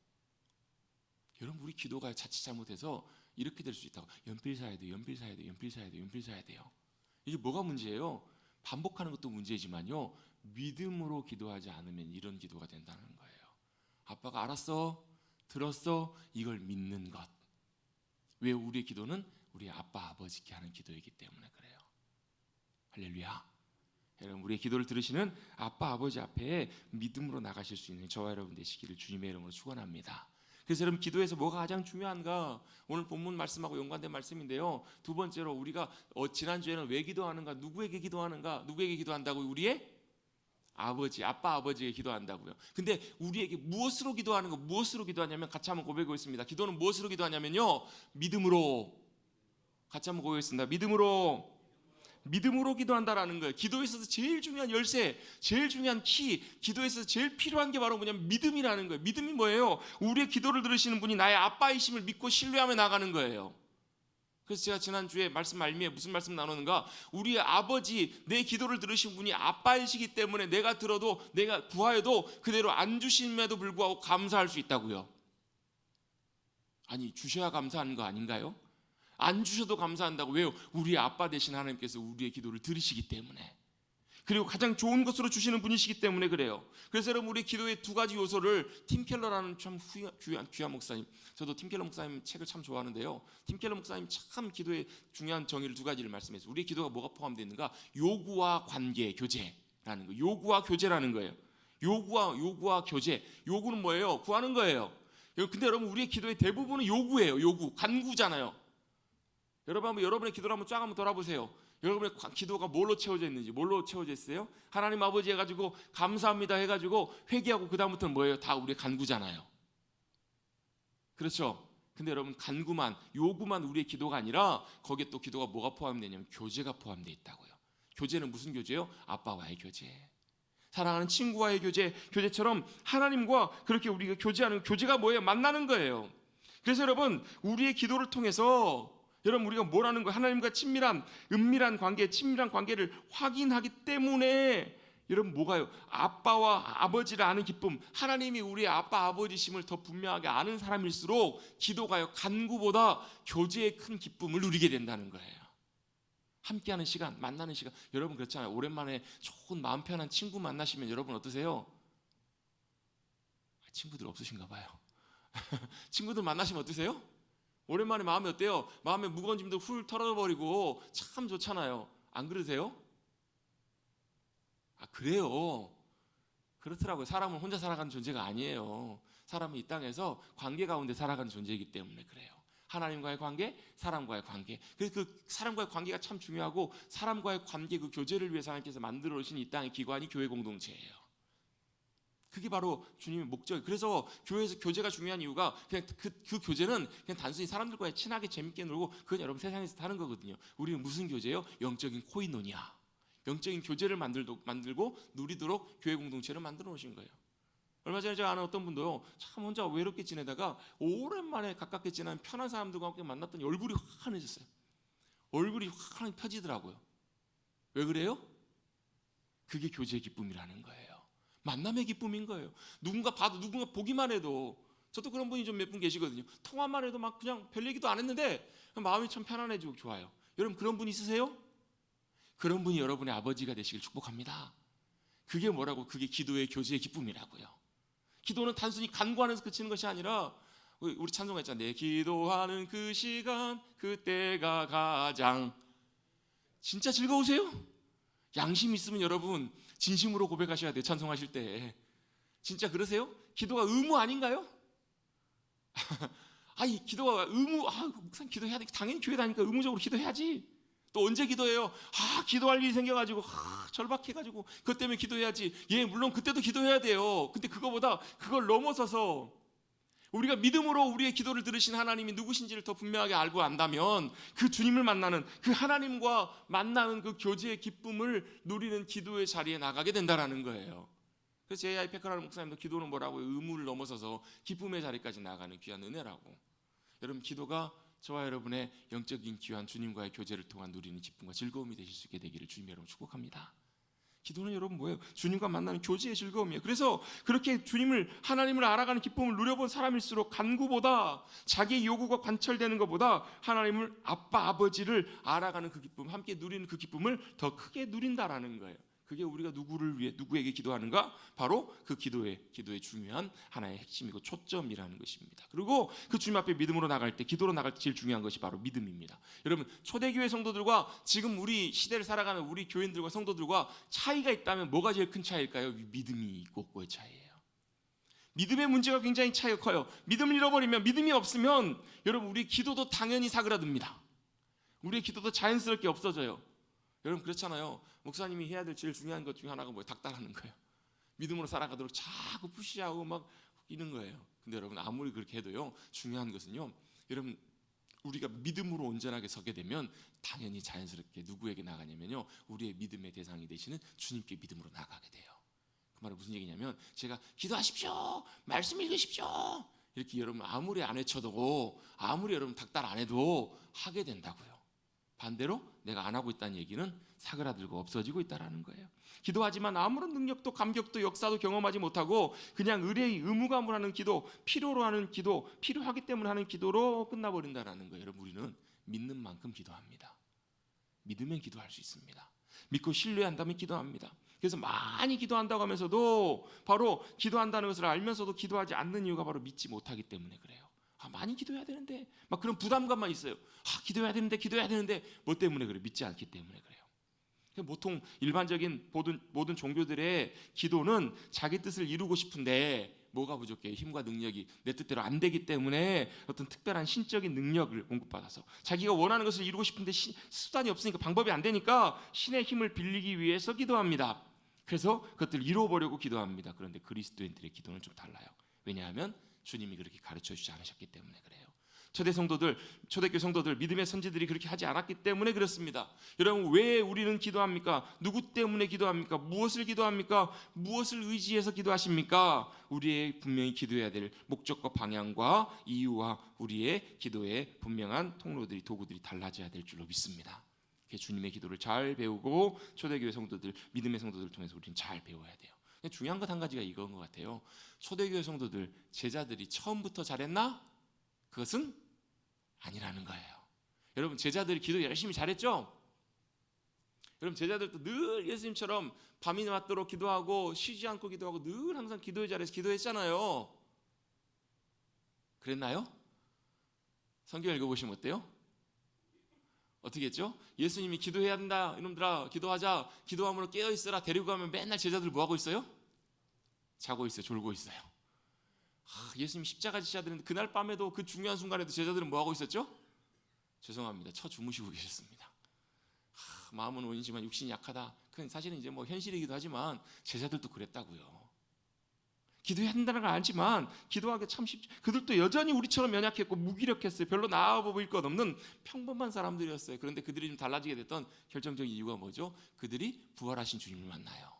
여러분 우리 기도가 자칫 잘못해서 이렇게 될 수 있다고. 연필 사야 돼요. 연필 사야 돼요. 연필 사야 돼요. 연필 사야 돼요. 이게 뭐가 문제예요? 반복하는 것도 문제지만요, 믿음으로 기도하지 않으면 이런 기도가 된다는 거예요. 아빠가 알았어, 들었어, 이걸 믿는 것. 왜? 우리의 기도는 우리 아빠 아버지께 하는 기도이기 때문에 그래요. 할렐루야. 여러분 우리의 기도를 들으시는 아빠 아버지 앞에 믿음으로 나가실 수 있는 저와 여러분 되시기를 주님의 이름으로 축원합니다. 그래서 여러분 기도에서 뭐가 가장 중요한가? 오늘 본문 말씀하고 연관된 말씀인데요. 두 번째로 우리가 지난주에는 왜 기도하는가? 누구에게 기도하는가? 누구에게 기도한다고? 우리의 아버지, 아빠 아버지에게 기도한다고요. 근데 우리에게 무엇으로 기도하는 거? 무엇으로 기도하냐면 같이 한번 고백해 보겠습니다. 기도는 무엇으로 기도하냐면요. 믿음으로. 같이 한번 고백하겠습니다. 믿음으로 기도한다라는 거예요. 기도에 있어서 제일 중요한 열쇠, 제일 중요한 키, 기도에 있어서 제일 필요한 게 바로 뭐냐면 믿음이라는 거예요. 믿음이 뭐예요? 우리의 기도를 들으시는 분이 나의 아빠이심을 믿고 신뢰하며 나가는 거예요. 그래서 제가 지난주에 말씀 말미에 무슨 말씀 나누는가? 우리의 아버지, 내 기도를 들으신 분이 아빠이시기 때문에 내가 들어도, 내가 구하여도 그대로 안 주심에도 불구하고 감사할 수 있다고요. 아니, 주셔야 감사하는 거 아닌가요? 안 주셔도 감사한다고. 왜요? 우리의 아빠 되신 하나님께서 우리의 기도를 들으시기 때문에, 그리고 가장 좋은 것으로 주시는 분이시기 때문에 그래요. 그래서 여러분 우리 기도의 두 가지 요소를 팀 켈러라는 참 귀한 목사님, 저도 팀 켈러 목사님 책을 참 좋아하는데요. 팀 켈러 목사님 참 기도의 중요한 정의를 두 가지를 말씀했어요. 우리의 기도가 뭐가 포함되어 있는가? 요구와 관계, 교제라는 거. 요구와 교제라는 거예요. 요구와 교제. 요구는 뭐예요? 구하는 거예요. 근데 여러분 우리의 기도의 대부분은 요구예요. 요구, 간구잖아요. 여러분 한번 여러분의 기도를 한번 쫙 한번 돌아보세요. 여러분의 기도가 뭘로 채워져 있는지, 뭘로 채워져 있어요? 하나님 아버지 해가지고 감사합니다 해가지고 회개하고 그 다음부터는 뭐예요? 다 우리의 간구잖아요. 그렇죠? 근데 여러분 간구만, 요구만 우리의 기도가 아니라 거기에 또 기도가 뭐가 포함되냐면 교제가 포함되어 있다고요. 교제는 무슨 교제예요? 아빠와의 교제, 사랑하는 친구와의 교제, 교제처럼 하나님과 그렇게 우리가 교제하는, 교제가 뭐예요? 만나는 거예요. 그래서 여러분 우리의 기도를 통해서 여러분 우리가 뭐라는 거예요? 하나님과 은밀한 관계, 친밀한 관계를 확인하기 때문에 여러분 뭐가요? 아빠와 아버지를 아는 기쁨, 하나님이 우리의 아빠 아버지심을 더 분명하게 아는 사람일수록 기도가요 간구보다 교제의 큰 기쁨을 누리게 된다는 거예요. 함께하는 시간, 만나는 시간. 여러분 그렇잖아요. 오랜만에 좋은 마음 편한 친구 만나시면 여러분 어떠세요? 친구들 없으신가 봐요. 친구들 만나시면 어떠세요? 오랜만에 마음이 어때요? 마음에 무거운 짐도 훌 털어버리고 참 좋잖아요. 안 그러세요? 아, 그래요. 그렇더라고요. 사람은 혼자 살아가는 존재가 아니에요. 사람은 이 땅에서 관계 가운데 살아가는 존재이기 때문에 그래요. 하나님과의 관계, 사람과의 관계. 그래서 그 사람과의 관계가 참 중요하고, 사람과의 관계, 그 교제를 위해서 하나님께서 만들어 오신 이 땅의 기관이 교회 공동체예요. 그게 바로 주님의 목적이에요. 그래서 교회에서 교제가 중요한 이유가 그냥 그 교제는 그냥 단순히 사람들과 친하게 재밌게 놀고 그건 여러분 세상에서 하는 거거든요. 우리는 무슨 교제예요? 영적인 코이노니아, 영적인 교제를 만들고 누리도록 교회 공동체를 만들어 놓으신 거예요. 얼마 전에 제가 아는 어떤 분도요, 참 혼자 외롭게 지내다가 오랜만에 가깝게 지내는 편한 사람들과 함께 만났더니 얼굴이 환해졌어요. 얼굴이 환하게 펴지더라고요. 왜 그래요? 그게 교제의 기쁨이라는 거예요. 만남의 기쁨인 거예요. 누군가 봐도, 누군가 보기만 해도, 저도 그런 분이 좀 몇 분 계시거든요. 통화만 해도 막 그냥 별 얘기도 안 했는데 마음이 참 편안해지고 좋아요. 여러분 그런 분 있으세요? 그런 분이 여러분의 아버지가 되시길 축복합니다. 그게 뭐라고? 그게 기도의 교제의 기쁨이라고요. 기도는 단순히 간구하면서 그치는 것이 아니라, 우리 찬송가 있잖아요. 내 기도하는 그 시간 그때가 가장. 진짜 즐거우세요? 양심 있으면 여러분 진심으로 고백하셔야 돼요. 찬송하실 때. 진짜 그러세요? 기도가 의무 아닌가요? 아니 기도가 의무, 목사님 기도해야 돼. 당연히 교회 다니까 의무적으로 기도해야지. 또 언제 기도해요? 기도할 일이 생겨가지고 절박해가지고 그것 때문에 기도해야지. 예, 물론 그때도 기도해야 돼요. 근데 그거보다, 그걸 넘어서서 우리가 믿음으로 우리의 기도를 들으신 하나님이 누구신지를 더 분명하게 알고 안다면, 그 주님을 만나는, 그 하나님과 만나는 그 교제의 기쁨을 누리는 기도의 자리에 나가게 된다는 거예요. 그래서 J.I. 패커라는 목사님도 기도는 뭐라고요? 의무를 넘어서서 기쁨의 자리까지 나가는 귀한 은혜라고. 여러분 기도가 저와 여러분의 영적인 귀한 주님과의 교제를 통한 누리는 기쁨과 즐거움이 되실 수 있게 되기를 주님 여러분 축복합니다. 기도는 여러분 뭐예요? 주님과 만나는 교제의 즐거움이에요. 그래서 그렇게 하나님을 알아가는 기쁨을 누려본 사람일수록 간구보다, 자기의 요구가 관철되는 것보다 아버지를 알아가는 그 기쁨, 함께 누리는 그 기쁨을 더 크게 누린다라는 거예요. 그게 우리가 누구에게 기도하는가? 바로 그 기도의 중요한 하나의 핵심이고 초점이라는 것입니다. 그리고 그 주님 앞에 믿음으로 나갈 때, 기도로 나갈 때 제일 중요한 것이 바로 믿음입니다. 여러분, 초대교회 성도들과 지금 우리 시대를 살아가는 우리 교인들과 성도들과 차이가 있다면 뭐가 제일 큰 차이일까요? 믿음이 있고 없고의 차이예요. 믿음의 문제가 굉장히 차이가 커요. 믿음을 잃어버리면, 믿음이 없으면 여러분, 우리 기도도 당연히 사그라듭니다. 우리의 기도도 자연스럽게 없어져요. 여러분, 그렇잖아요. 목사님이 해야 될 제일 중요한 것 중에 하나가 뭐예요? 닥달하는 거예요. 믿음으로 살아가도록 자꾸 푸시하고 막 이런 거예요. 근데 여러분, 아무리 그렇게 해도요, 중요한 것은요, 여러분, 우리가 믿음으로 온전하게 서게 되면 당연히 자연스럽게 누구에게 나가냐면요, 우리의 믿음의 대상이 되시는 주님께 믿음으로 나가게 돼요. 그 말은 무슨 얘기냐면, 제가 기도하십시오, 말씀 읽으십시오, 이렇게 여러분 아무리 안 외쳐도, 아무리 여러분 닥달 안 해도 하게 된다고요. 반대로 내가 안 하고 있다는 얘기는 사그라들고 없어지고 있다는 거예요. 기도하지만 아무런 능력도 감격도 역사도 경험하지 못하고 그냥 의무감으로 하는 기도, 필요로 하는 기도, 필요하기 때문에 하는 기도로 끝나버린다는 거예요. 여러분, 우리는 믿는 만큼 기도합니다. 믿으면 기도할 수 있습니다. 믿고 신뢰한다면 기도합니다. 그래서 많이 기도한다고 하면서도 바로 기도한다는 것을 알면서도 기도하지 않는 이유가 바로 믿지 못하기 때문에 그래요. 많이 기도해야 되는데 막 그런 부담감만 있어요. 기도해야 되는데 뭐 때문에 그래? 믿지 않기 때문에 그래요. 보통 일반적인 모든 종교들의 기도는 자기 뜻을 이루고 싶은데 뭐가 부족해요? 힘과 능력이 내 뜻대로 안 되기 때문에 어떤 특별한 신적인 능력을 공급받아서 자기가 원하는 것을 이루고 싶은데 수단이 없으니까, 방법이 안 되니까 신의 힘을 빌리기 위해서 기도합니다. 그래서 그것들을 이루어보려고 기도합니다. 그런데 그리스도인들의 기도는 좀 달라요. 왜냐하면 주님이 그렇게 가르쳐 주지 않으셨기 때문에 그래요. 초대교회 성도들, 믿음의 선지들이 그렇게 하지 않았기 때문에 그렇습니다. 여러분, 왜 우리는 기도합니까? 누구 때문에 기도합니까? 무엇을 기도합니까? 무엇을 의지해서 기도하십니까? 우리의 분명히 기도해야 될 목적과 방향과 이유와 우리의 기도의 분명한 통로들이, 도구들이 달라져야 될 줄로 믿습니다. 주님의 기도를 잘 배우고 초대교회 성도들, 믿음의 성도들을 통해서 우리는 잘 배워야 돼요. 중요한 것 한 가지가 이건 것 같아요. 초대교회 성도들, 제자들이 처음부터 잘했나? 그것은 아니라는 거예요. 여러분, 제자들이 기도 열심히 잘했죠? 여러분, 제자들도 늘 예수님처럼 밤이 맞도록 기도하고 쉬지 않고 기도하고 늘 항상 기도에 잘해서 기도했잖아요. 그랬나요? 성경 읽어보시면 어때요? 어떻게 했죠? 예수님이 기도해야 한다, 이놈들아 기도하자, 기도함으로 깨어있으라 데리고 가면 맨날 제자들 뭐하고 있어요? 자고 있어요. 졸고 있어요. 예수님 십자가 지셔야 되는데 그날 밤에도, 그 중요한 순간에도 제자들은 뭐하고 있었죠? 죄송합니다, 주무시고 계셨습니다. 마음은 온이지만 육신이 약하다. 그건 사실은 이제 뭐 현실이기도 하지만 제자들도 그랬다고요. 기도해야 한다는 걸 알지만 기도하기 참 쉽지. 그들도 여전히 우리처럼 연약했고 무기력했어요. 별로 나아 보일 것 없는 평범한 사람들이었어요. 그런데 그들이 좀 달라지게 됐던 결정적인 이유가 뭐죠? 그들이 부활하신 주님을 만나요.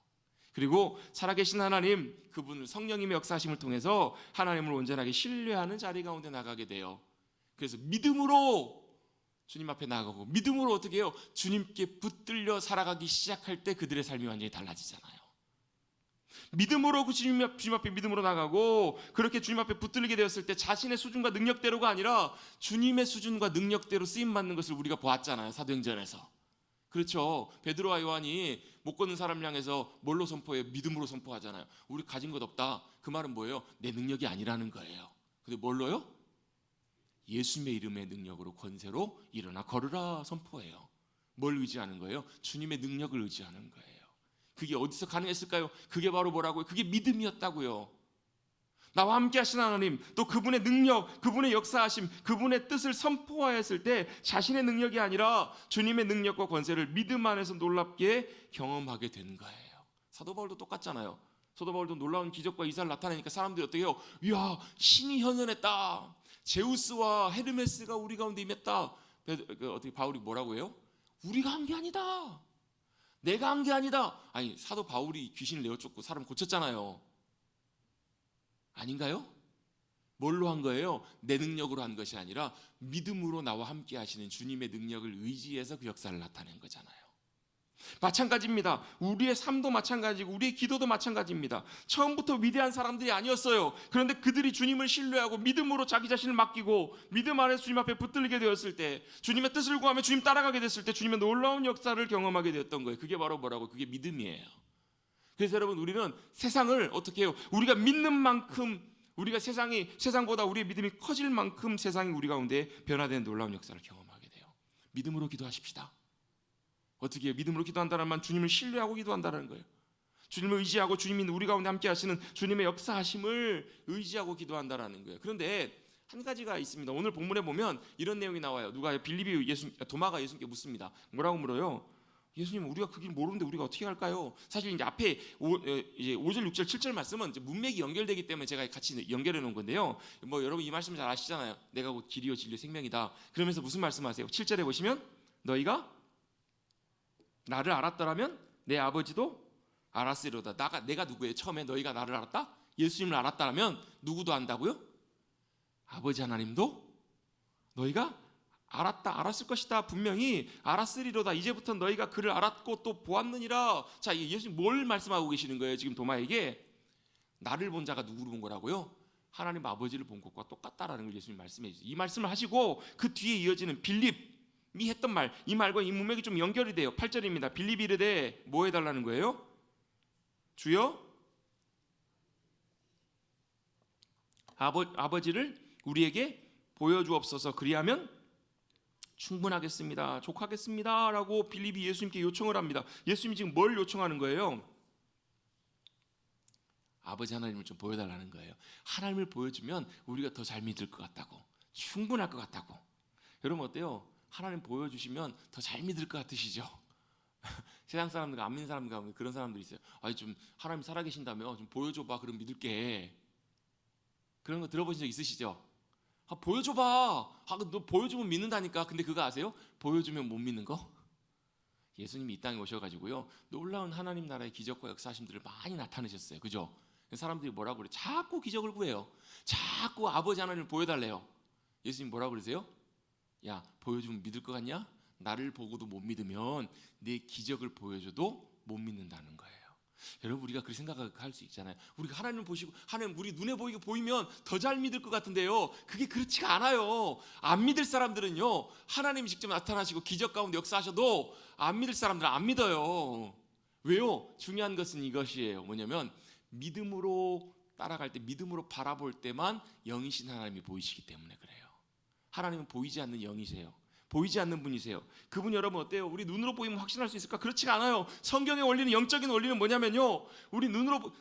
그리고 살아계신 하나님, 그분을 성령님의 역사하심을 통해서 하나님을 온전하게 신뢰하는 자리 가운데 나가게 돼요. 그래서 믿음으로 주님 앞에 나가고, 믿음으로 어떻게 해요? 주님께 붙들려 살아가기 시작할 때 그들의 삶이 완전히 달라지잖아요. 믿음으로 그 주님 앞에 믿음으로 나가고, 그렇게 주님 앞에 붙들리게 되었을 때 자신의 수준과 능력대로가 아니라 주님의 수준과 능력대로 쓰임받는 것을 우리가 보았잖아요, 사도행전에서. 그렇죠. 베드로와 요한이 못 걷는 사람을 향해서 뭘로 선포해요? 믿음으로 선포하잖아요. 우리 가진 것 없다. 그 말은 뭐예요? 내 능력이 아니라는 거예요. 근데 뭘로요? 예수님의 이름의 능력으로, 권세로 일어나 걸으라 선포해요. 뭘 의지하는 거예요? 주님의 능력을 의지하는 거예요. 그게 어디서 가능했을까요? 그게 바로 뭐라고요? 그게 믿음이었다고요. 나와 함께 하신 하나님, 또 그분의 능력, 그분의 역사하심, 그분의 뜻을 선포하였을 때 자신의 능력이 아니라 주님의 능력과 권세를 믿음 안에서 놀랍게 경험하게 된 거예요. 사도 바울도 똑같잖아요. 사도 바울도 놀라운 기적과 이사를 나타내니까 사람들이 어떻게 해요? 이야, 신이 현현했다. 제우스와 헤르메스가 우리 가운데 임했다. 어떻게 바울이 뭐라고 해요? 우리가 한 게 아니다. 내가 한 게 아니다. 아니, 사도 바울이 귀신을 내어쫓고 사람 고쳤잖아요. 아닌가요? 뭘로 한 거예요? 내 능력으로 한 것이 아니라 믿음으로 나와 함께 하시는 주님의 능력을 의지해서 그 역사를 나타낸 거잖아요. 마찬가지입니다. 우리의 삶도 마찬가지고 우리의 기도도 마찬가지입니다. 처음부터 위대한 사람들이 아니었어요. 그런데 그들이 주님을 신뢰하고 믿음으로 자기 자신을 맡기고 믿음 안에서 주님 앞에 붙들리게 되었을 때, 주님의 뜻을 구하며 주님 따라가게 됐을 때 주님의 놀라운 역사를 경험하게 되었던 거예요. 그게 바로 뭐라고? 그게 믿음이에요. 그래서 여러분, 우리는 세상을 어떻게 해요? 우리가 믿는 만큼, 우리가 세상보다 우리의 믿음이 커질 만큼 세상이 우리 가운데 변화되는 놀라운 역사를 경험하게 돼요. 믿음으로 기도하십시다. 어떻게 해요? 믿음으로 기도한다는 말, 주님을 신뢰하고 기도한다는 거예요. 주님을 의지하고 주님이 우리 가운데 함께 하시는 주님의 역사하심을 의지하고 기도한다는 거예요. 그런데 한 가지가 있습니다. 오늘 본문에 보면 이런 내용이 나와요. 도마가 예수님께 묻습니다. 뭐라고 물어요? 예수님, 우리가 그 길 모르는데 우리가 어떻게 갈까요? 사실 이제 앞에 5절, 6절, 7절 말씀은 이제 문맥이 연결되기 때문에 제가 같이 연결해 놓은 건데요. 뭐 여러분 이 말씀 잘 아시잖아요. 내가 곧 길이요 진리요 생명이다. 그러면서 무슨 말씀하세요? 7절에 보시면 너희가 나를 알았더라면 내 아버지도 알았으리로다. 내가 누구예요? 처음에 너희가 나를 알았다? 예수님을 알았다면 누구도 안다고요? 아버지 하나님도 너희가 알았을 것이다. 분명히 알았으리로다. 이제부터 너희가 그를 알았고 또 보았느니라. 자, 예수님 뭘 말씀하고 계시는 거예요? 지금 도마에게 나를 본 자가 누구를 본 거라고요? 하나님 아버지를 본 것과 똑같다라는 걸 예수님 말씀해 주세요. 이 말씀을 하시고 그 뒤에 이어지는 빌립이 했던 말, 이 말과 이 문맥이 좀 연결이 돼요. 8절입니다. 빌립이 이르되 뭐 해달라는 거예요? 주여 아버지를 우리에게 보여주옵소서. 그리하면 충분하겠습니다. 족하겠습니다. 라고 빌립이 예수님께 요청을 합니다. 예수님이 지금 뭘 요청하는 거예요? 아버지 하나님을 좀 보여달라는 거예요. 하나님을 보여주면 우리가 더 잘 믿을 것 같다고, 충분할 것 같다고. 여러분 어때요? 하나님 보여주시면 더 잘 믿을 것 같으시죠? 세상 사람들과 안 믿는 사람들 가운데 그런 사람들이 있어요. 아니 좀 하나님 살아계신다며 좀 보여줘봐. 그럼 믿을게. 그런 거 들어보신 적 있으시죠? 보여줘봐. 너 보여주면 믿는다니까. 근데 그거 아세요? 보여주면 못 믿는 거? 예수님이 이 땅에 오셔가지고요, 놀라운 하나님 나라의 기적과 역사하심들을 많이 나타내셨어요. 그죠? 사람들이 뭐라고 그래요? 자꾸 기적을 구해요. 자꾸 아버지 하나님을 보여달래요. 예수님 뭐라고 그러세요? 야, 보여주면 믿을 것 같냐? 나를 보고도 못 믿으면 내 기적을 보여줘도 못 믿는다는 거예요. 여러분, 우리가 그렇게 생각할 수 있잖아요. 우리가 하나님을 보시고 하나님 우리 눈에 보이면 더 잘 믿을 것 같은데요, 그게 그렇지가 않아요. 안 믿을 사람들은요, 하나님이 직접 나타나시고 기적 가운데 역사하셔도 안 믿을 사람들은 안 믿어요. 왜요? 중요한 것은 이것이에요. 뭐냐면 믿음으로 따라갈 때, 믿음으로 바라볼 때만 영이신 하나님이 보이시기 때문에 그래요. 하나님은 보이지 않는 영이세요. 보이지 않는 분이세요. 그분 여러분 어때요? 우리 눈으로 보이면 확신할 수 있을까? 그렇지가 않아요. 성경의 원리는, 영적인 원리는 뭐냐면요, 우리 눈으로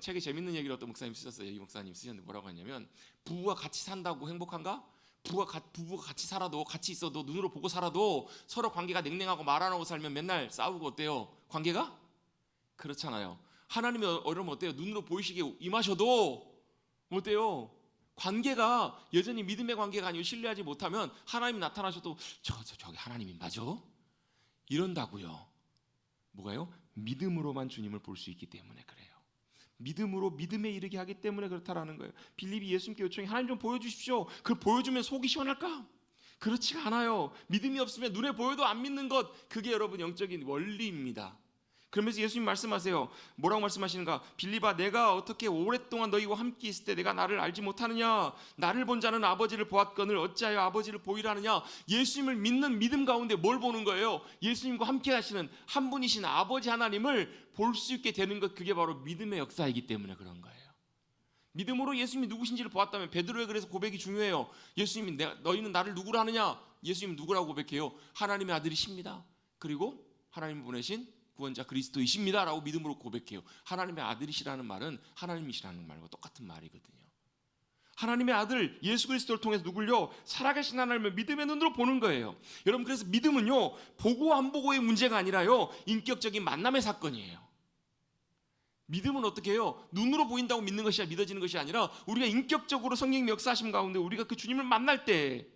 책에 재밌는 얘기를 어떤 목사님 쓰셨어요. 이 목사님 쓰셨는데 뭐라고 하냐면, 부부가 같이 산다고 행복한가? 부부가 같이 살아도, 같이 있어도, 눈으로 보고 살아도 서로 관계가 냉랭하고 말 안 하고 살면 맨날 싸우고 어때요? 관계가? 그렇잖아요. 하나님이 여러분 어때요? 눈으로 보이시게 임하셔도 어때요? 관계가 여전히 믿음의 관계가 아니고 신뢰하지 못하면 하나님이 나타나셔도 저기 하나님이 맞아? 이런다고요. 뭐가요? 믿음으로만 주님을 볼 수 있기 때문에 그래요. 믿음으로 믿음에 이르게 하기 때문에 그렇다라는 거예요. 빌립이 예수님께 요청해, 하나님 좀 보여주십시오. 그걸 보여주면 속이 시원할까? 그렇지가 않아요. 믿음이 없으면 눈에 보여도 안 믿는 것, 그게 여러분 영적인 원리입니다. 그러면서 예수님 말씀하세요. 뭐라고 말씀하시는가? 빌립아, 내가 어떻게 오랫동안 너희와 함께 있을 때 내가 나를 알지 못하느냐? 나를 본 자는 아버지를 보았거늘 어찌하여 아버지를 보이라 하느냐? 예수님을 믿는 믿음 가운데 뭘 보는 거예요? 예수님과 함께 하시는 한 분이신 아버지 하나님을 볼 수 있게 되는 것, 그게 바로 믿음의 역사이기 때문에 그런 거예요. 믿음으로 예수님이 누구신지를 보았다면, 베드로의 그래서 고백이 중요해요. 예수님이 너희는 나를 누구라 하느냐? 예수님 누구라고 고백해요? 하나님의 아들이십니다. 그리고 하나님 보내신 구원자 그리스도이십니다 라고 믿음으로 고백해요. 하나님의 아들이시라는 말은 하나님이시라는 말과 똑같은 말이거든요. 하나님의 아들 예수 그리스도를 통해서 누굴요? 살아계신 하나님을 믿음의 눈으로 보는 거예요. 여러분, 그래서 믿음은요, 보고 안 보고의 문제가 아니라요, 인격적인 만남의 사건이에요. 믿음은 어떻게 해요? 눈으로 보인다고 믿는 것이 믿어지는 것이 아니라, 우리가 인격적으로 성령님의 역사하심 가운데 우리가 그 주님을 만날 때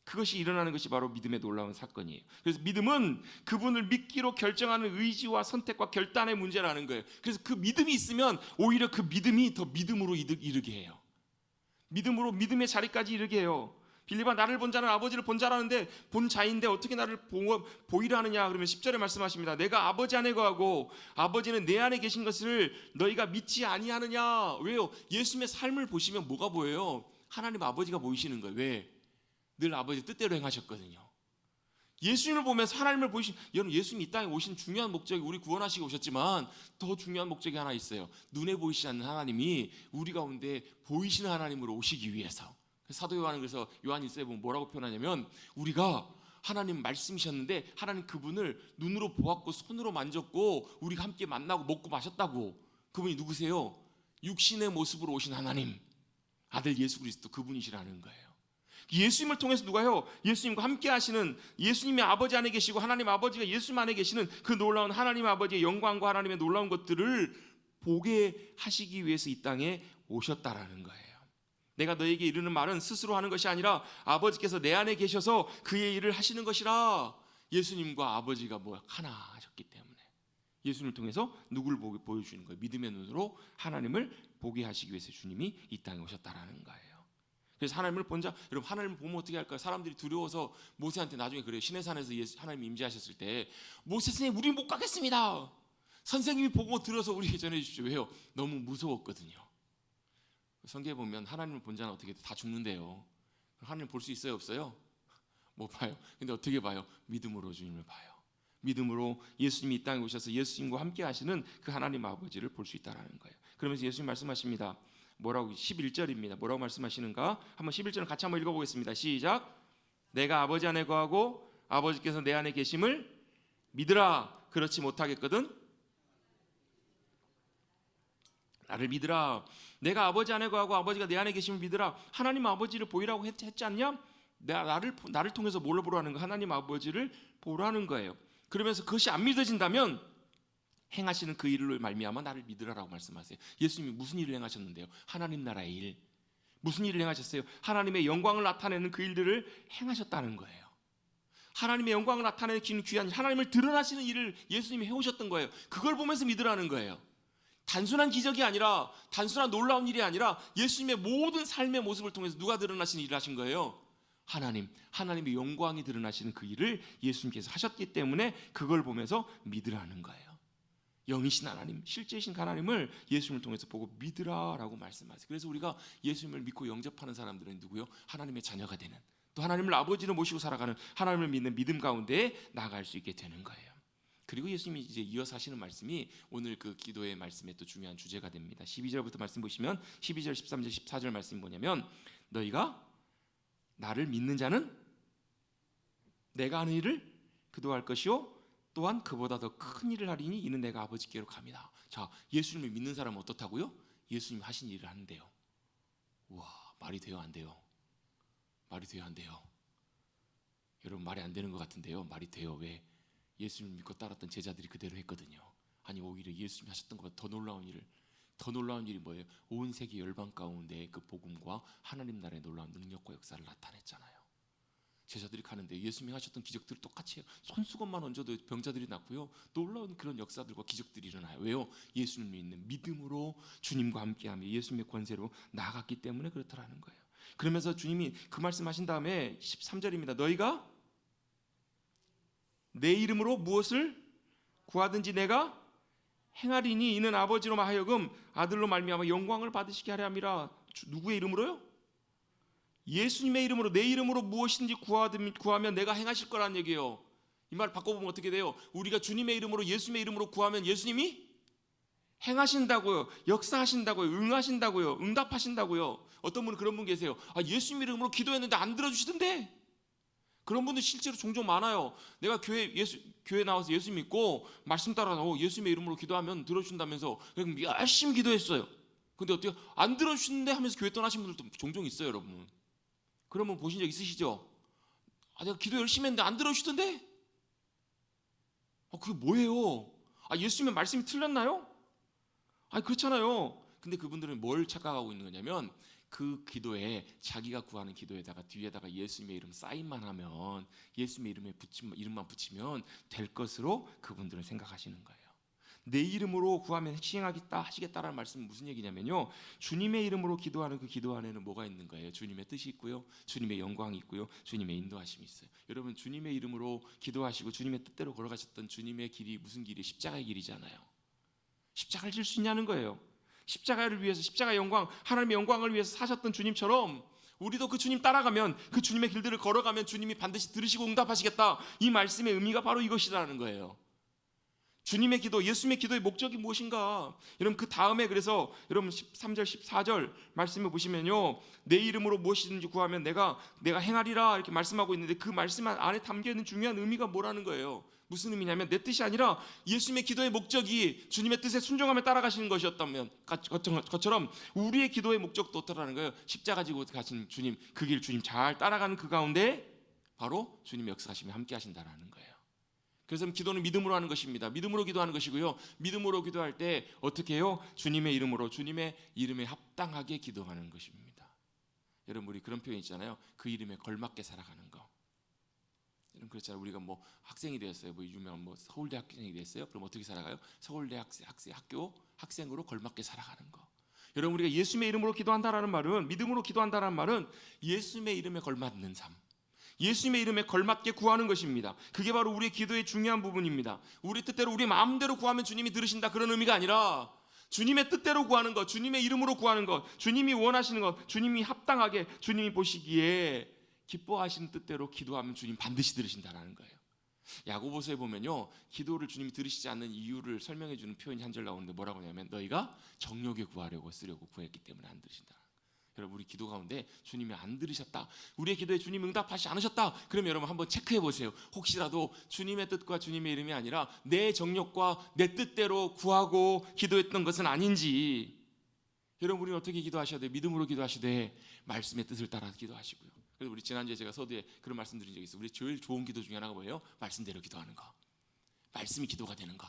그것이 일어나는 것이 바로 믿음의 놀라운 사건이에요. 그래서 믿음은 그분을 믿기로 결정하는 의지와 선택과 결단의 문제라는 거예요. 그래서 그 믿음이 있으면 오히려 그 믿음이 더 믿음으로 이르게 해요. 믿음으로 믿음의 자리까지 이르게 해요. 빌립아, 나를 본 자는 아버지를 본 자라는데, 본 자인데 어떻게 나를 보이라 하느냐? 그러면 10절에 말씀하십니다. 내가 아버지 안에 거하고 아버지는 내 안에 계신 것을 너희가 믿지 아니하느냐? 왜요? 예수님의 삶을 보시면 뭐가 보여요? 하나님 아버지가 보이시는 거예요. 왜? 늘 아버지 뜻대로 행하셨거든요. 예수님을 보면서 하나님을 보이신, 여러분 예수님이 이 땅에 오신 중요한 목적이 우리 구원하시고 오셨지만 더 중요한 목적이 하나 있어요. 눈에 보이시지 않는 하나님이 우리 가운데 보이시는 하나님으로 오시기 위해서. 사도 요한은 그래서 요한 1서에 보면 뭐라고 표현하냐면, 우리가 하나님 말씀이셨는데 하나님 그분을 눈으로 보았고 손으로 만졌고 우리가 함께 만나고 먹고 마셨다고. 그분이 누구세요? 육신의 모습으로 오신 하나님, 아들 예수 그리스도, 그분이시라는 거예요. 예수님을 통해서 누가요? 예수님과 함께 하시는, 예수님이 아버지 안에 계시고 하나님 아버지가 예수님 안에 계시는 그 놀라운 하나님 아버지의 영광과 하나님의 놀라운 것들을 보게 하시기 위해서 이 땅에 오셨다라는 거예요. 내가 너에게 이르는 말은 스스로 하는 것이 아니라 아버지께서 내 안에 계셔서 그의 일을 하시는 것이라. 예수님과 아버지가 하나 하셨기 때문에 예수님을 통해서 누구를 보여주는 거예요? 믿음의 눈으로 하나님을 보게 하시기 위해서 주님이 이 땅에 오셨다라는 거예요. 그래서 하나님을 본자, 여러분 하나님을 보면 어떻게 할까요? 사람들이 두려워서 모세한테 나중에 그래요. 시내산에서 하나님이 임재하셨을 때, 모세 선생님 우리 못 가겠습니다. 선생님이 보고 들어서 우리에게 전해 주십시오. 왜요? 너무 무서웠거든요. 성경에 보면 하나님을 본 자는 어떻게 다 죽는데요. 하나님 볼 수 있어요, 없어요? 못 봐요. 근데 어떻게 봐요? 믿음으로 주님을 봐요. 믿음으로 예수님이 이 땅에 오셔서 예수님과 함께 하시는 그 하나님 아버지를 볼 수 있다는 거예요. 그러면서 예수님 말씀하십니다. 뭐라고? 11절입니다. 뭐라고 말씀하시는가? 한번 11절을 같이 한번 읽어보겠습니다. 시작. 내가 아버지 안에 거하고 아버지께서 내 안에 계심을 믿으라. 그렇지 못하겠거든 나를 믿으라. 내가 아버지 안에 거하고 아버지가 내 안에 계심을 믿으라. 하나님 아버지를 보이라고 했지 않냐? 나를 통해서 뭘로 보라는 거? 하나님 아버지를 보라는 거예요. 그러면서 그것이 안 믿어진다면 행하시는 그 일을 말미암아 나를 믿으라라고 말씀하세요. 예수님이 무슨 일을 행하셨는데요? 하나님 나라의 일. 무슨 일을 행하셨어요? 하나님의 영광을 나타내는 그 일들을 행하셨다는 거예요. 하나님의 영광을 나타내는 귀한 하나님을 드러나시는 일을 예수님이 해오셨던 거예요. 그걸 보면서 믿으라는 거예요. 단순한 기적이 아니라, 단순한 놀라운 일이 아니라 예수님의 모든 삶의 모습을 통해서 누가 드러나시는 일을 하신 거예요? 하나님의 영광이 드러나시는 그 일을 예수님께서 하셨기 때문에 그걸 보면서 믿으라는 거예요. 영이신 하나님, 실제이신 하나님을 예수님을 통해서 보고 믿으라라고 말씀하세요. 그래서 우리가 예수님을 믿고 영접하는 사람들은 누구요? 하나님의 자녀가 되는, 또 하나님을 아버지로 모시고 살아가는, 하나님을 믿는 믿음 가운데 나아갈 수 있게 되는 거예요. 그리고 예수님이 이제 이어서 하시는 말씀이 오늘 그 기도의 말씀의 또 중요한 주제가 됩니다. 12절부터 말씀 보시면 12절, 13절, 14절 말씀이 뭐냐면, 너희가 나를 믿는 자는 내가 하는 일을 그도 할 것이요 또한 그보다 더 큰 일을 하리니 이는 내가 아버지께로 갑니다. 자, 예수님을 믿는 사람은 어떻다고요? 예수님 하신 일을 하는데요. 우와, 말이 돼요, 안 돼요? 말이 돼요, 안 돼요? 여러분 말이 안 되는 것 같은데요. 말이 돼요. 왜? 예수님을 믿고 따랐던 제자들이 그대로 했거든요. 아니 오히려 예수님이 하셨던 것보다 더 놀라운 일이 뭐예요? 온 세계 열방 가운데 그 복음과 하나님 나라의 놀라운 능력과 역사를 나타냈잖아요. 제자들이 가는데 예수님이 하셨던 기적들을 똑같이 해요. 손수건만 얹어도 병자들이 낫고요. 놀라운 그런 역사들과 기적들이 일어나요. 왜요? 예수님을 믿는 믿음으로 주님과 함께하며 예수님의 권세로 나아갔기 때문에 그렇더라는 거예요. 그러면서 주님이 그 말씀하신 다음에 13절입니다. 너희가 내 이름으로 무엇을 구하든지 내가 행하리니 이는 아버지로 하여금 아들로 말미암아 영광을 받으시게 하려 함이라. 누구의 이름으로요? 예수님의 이름으로, 내 이름으로 무엇인지 구하면 내가 행하실 거란 얘기예요. 이 말 바꿔보면 어떻게 돼요? 우리가 주님의 이름으로, 예수님의 이름으로 구하면 예수님이 행하신다고요. 역사하신다고요. 응하신다고요. 응답하신다고요. 어떤 분은 그런 분 계세요. 예수님 이름으로 기도했는데 안 들어주시던데. 그런 분들 실제로 종종 많아요. 내가 교회 나와서 예수 믿고 말씀 따라서 예수님의 이름으로 기도하면 들어주신다면서 열심히 기도했어요. 근데 어때요? 안 들어주시는데 하면서 교회 떠나신 분들도 종종 있어요, 여러분. 그런 분 보신 적 있으시죠? 내가 기도 열심히 했는데 안 들어주시던데? 그게 뭐예요? 예수님의 말씀이 틀렸나요? 그렇잖아요. 근데 그분들은 뭘 착각하고 있는 거냐면, 그 기도에, 자기가 구하는 기도에다가 뒤에다가 예수님의 이름 사인만 하면, 예수님의 이름만 붙이면 될 것으로 그분들은 생각하시는 거예요. 내 이름으로 구하면 하시겠다라는 말씀은 무슨 얘기냐면요, 주님의 이름으로 기도하는 그 기도 안에는 뭐가 있는 거예요? 주님의 뜻이 있고요, 주님의 영광이 있고요, 주님의 인도하심이 있어요. 여러분, 주님의 이름으로 기도하시고 주님의 뜻대로 걸어가셨던 주님의 길이 무슨 길이에요? 십자가의 길이잖아요. 십자가를 질 수 있냐는 거예요. 십자가를 위해서, 십자가 영광, 하나님의 영광을 위해서 사셨던 주님처럼 우리도 그 주님 따라가면, 그 주님의 길들을 걸어가면 주님이 반드시 들으시고 응답하시겠다. 이 말씀의 의미가 바로 이것이라는 거예요. 주님의 기도, 예수님의 기도의 목적이 무엇인가? 여러분 그 다음에 그래서 여러분 13절 14절 말씀을 보시면요, 내 이름으로 무엇이든지 구하면 내가 행하리라 이렇게 말씀하고 있는데, 그 말씀 안에 담겨 있는 중요한 의미가 뭐라는 거예요. 무슨 의미냐면 내 뜻이 아니라 예수님의 기도의 목적이 주님의 뜻에 순종하며 따라가시는 것이었다면 것처럼 우리의 기도의 목적도 어떠라는 거예요. 십자가 지고 가신 주님, 그 길 주님 잘 따라가는 그 가운데 바로 주님의 역사하심이 함께 하신다라는 거예요. 그래서 기도는 믿음으로 하는 것입니다. 믿음으로 기도하는 것이고요. 믿음으로 기도할 때 어떻게 해요? 주님의 이름으로, 주님의 이름에 합당하게 기도하는 것입니다. 여러분 우리 그런 표현 있잖아요. 그 이름에 걸맞게 살아가는 거. 여러분 그렇잖아요. 우리가 뭐 학생이 되었어요. 뭐 유명한 뭐 서울대 학생이 됐어요. 그럼 어떻게 살아가요? 서울대 학교 학생으로 걸맞게 살아가는 거. 여러분 우리가 예수님의 이름으로 기도한다라는 말은, 믿음으로 기도한다라는 말은 예수님의 이름에 걸맞는 삶, 예수님의 이름에 걸맞게 구하는 것입니다. 그게 바로 우리의 기도의 중요한 부분입니다. 우리 뜻대로, 우리 마음대로 구하면 주님이 들으신다, 그런 의미가 아니라 주님의 뜻대로 구하는 것, 주님의 이름으로 구하는 것, 주님이 원하시는 것, 주님이 합당하게, 주님이 보시기에 기뻐하시는 뜻대로 기도하면 주님 반드시 들으신다라는 거예요. 야고보서에 보면요, 기도를 주님이 들으시지 않는 이유를 설명해 주는 표현이 한 절 나오는데 뭐라고 하냐면, 너희가 정욕에 구하려고 쓰려고 구했기 때문에 안 들으신다. 여러분 우리 기도 가운데 주님이 안 들으셨다, 우리의 기도에 주님 응답하시지 않으셨다, 그러면 여러분 한번 체크해 보세요. 혹시라도 주님의 뜻과 주님의 이름이 아니라 내 정욕과 내 뜻대로 구하고 기도했던 것은 아닌지. 여러분 우리는 어떻게 기도하셔야 돼요? 믿음으로 기도하시되 말씀의 뜻을 따라 기도하시고요. 그래서 우리 지난주에 제가 서두에 그런 말씀 드린 적이 있어요. 우리 제일 좋은 기도 중에 하나가 뭐예요? 말씀대로 기도하는 거. 말씀이 기도가 되는 거.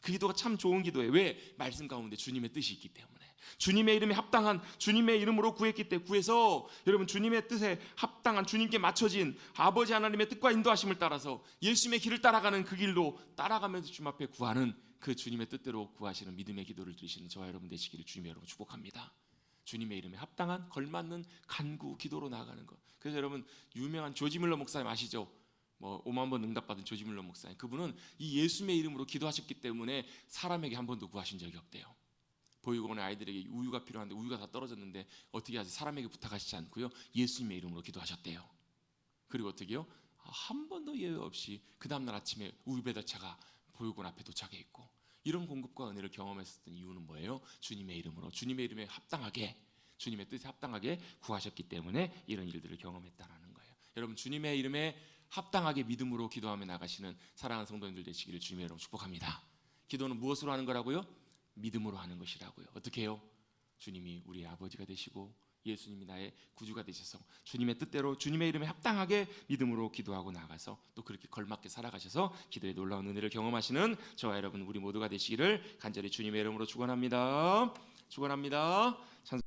그 기도가 참 좋은 기도예요. 왜? 말씀 가운데 주님의 뜻이 있기 때문에. 주님의 이름에 합당한, 주님의 이름으로 구했기 때문에, 구해서 여러분 주님의 뜻에 합당한, 주님께 맞춰진 아버지 하나님의 뜻과 인도하심을 따라서 예수님의 길을 따라가는 그 길로 따라가면서 주님 앞에 구하는, 그 주님의 뜻대로 구하시는 믿음의 기도를 드리시는 저와 여러분 되시기를 주님의 여러분 축복합니다. 주님의 이름에 합당한 걸맞는 간구 기도로 나아가는 것. 그래서 여러분 유명한 조지 밀러 목사님 아시죠? 뭐 5만 번 응답받은 조지 밀러 목사님, 그분은 이 예수님의 이름으로 기도하셨기 때문에 사람에게 한 번도 구하신 적이 없대요. 보육원의 아이들에게 우유가 필요한데 우유가 다 떨어졌는데 어떻게 하지? 사람에게 부탁하시지 않고요, 예수님의 이름으로 기도하셨대요. 그리고 어떻게요? 한 번도 예외 없이 그 다음날 아침에 우유 배달차가 보육원 앞에 도착해 있고, 이런 공급과 은혜를 경험했었던 이유는 뭐예요? 주님의 이름으로, 주님의 이름에 합당하게, 주님의 뜻에 합당하게 구하셨기 때문에 이런 일들을 경험했다라는 거예요. 여러분 주님의 이름에 합당하게 믿음으로 기도하며 나가시는 사랑하는 성도님들 되시기를 주님의 이름으로 축복합니다. 기도는 무엇으로 하는 거라고요? 믿음으로 하는 것이라고요. 어떻게 해요? 주님이 우리의 아버지가 되시고 예수님이 나의 구주가 되셔서 주님의 뜻대로 주님의 이름에 합당하게 믿음으로 기도하고 나가서 또 그렇게 걸맞게 살아가셔서 기도에 놀라운 은혜를 경험하시는 저와 여러분 우리 모두가 되시기를 간절히 주님의 이름으로 축원합니다. 축원합니다. 찬송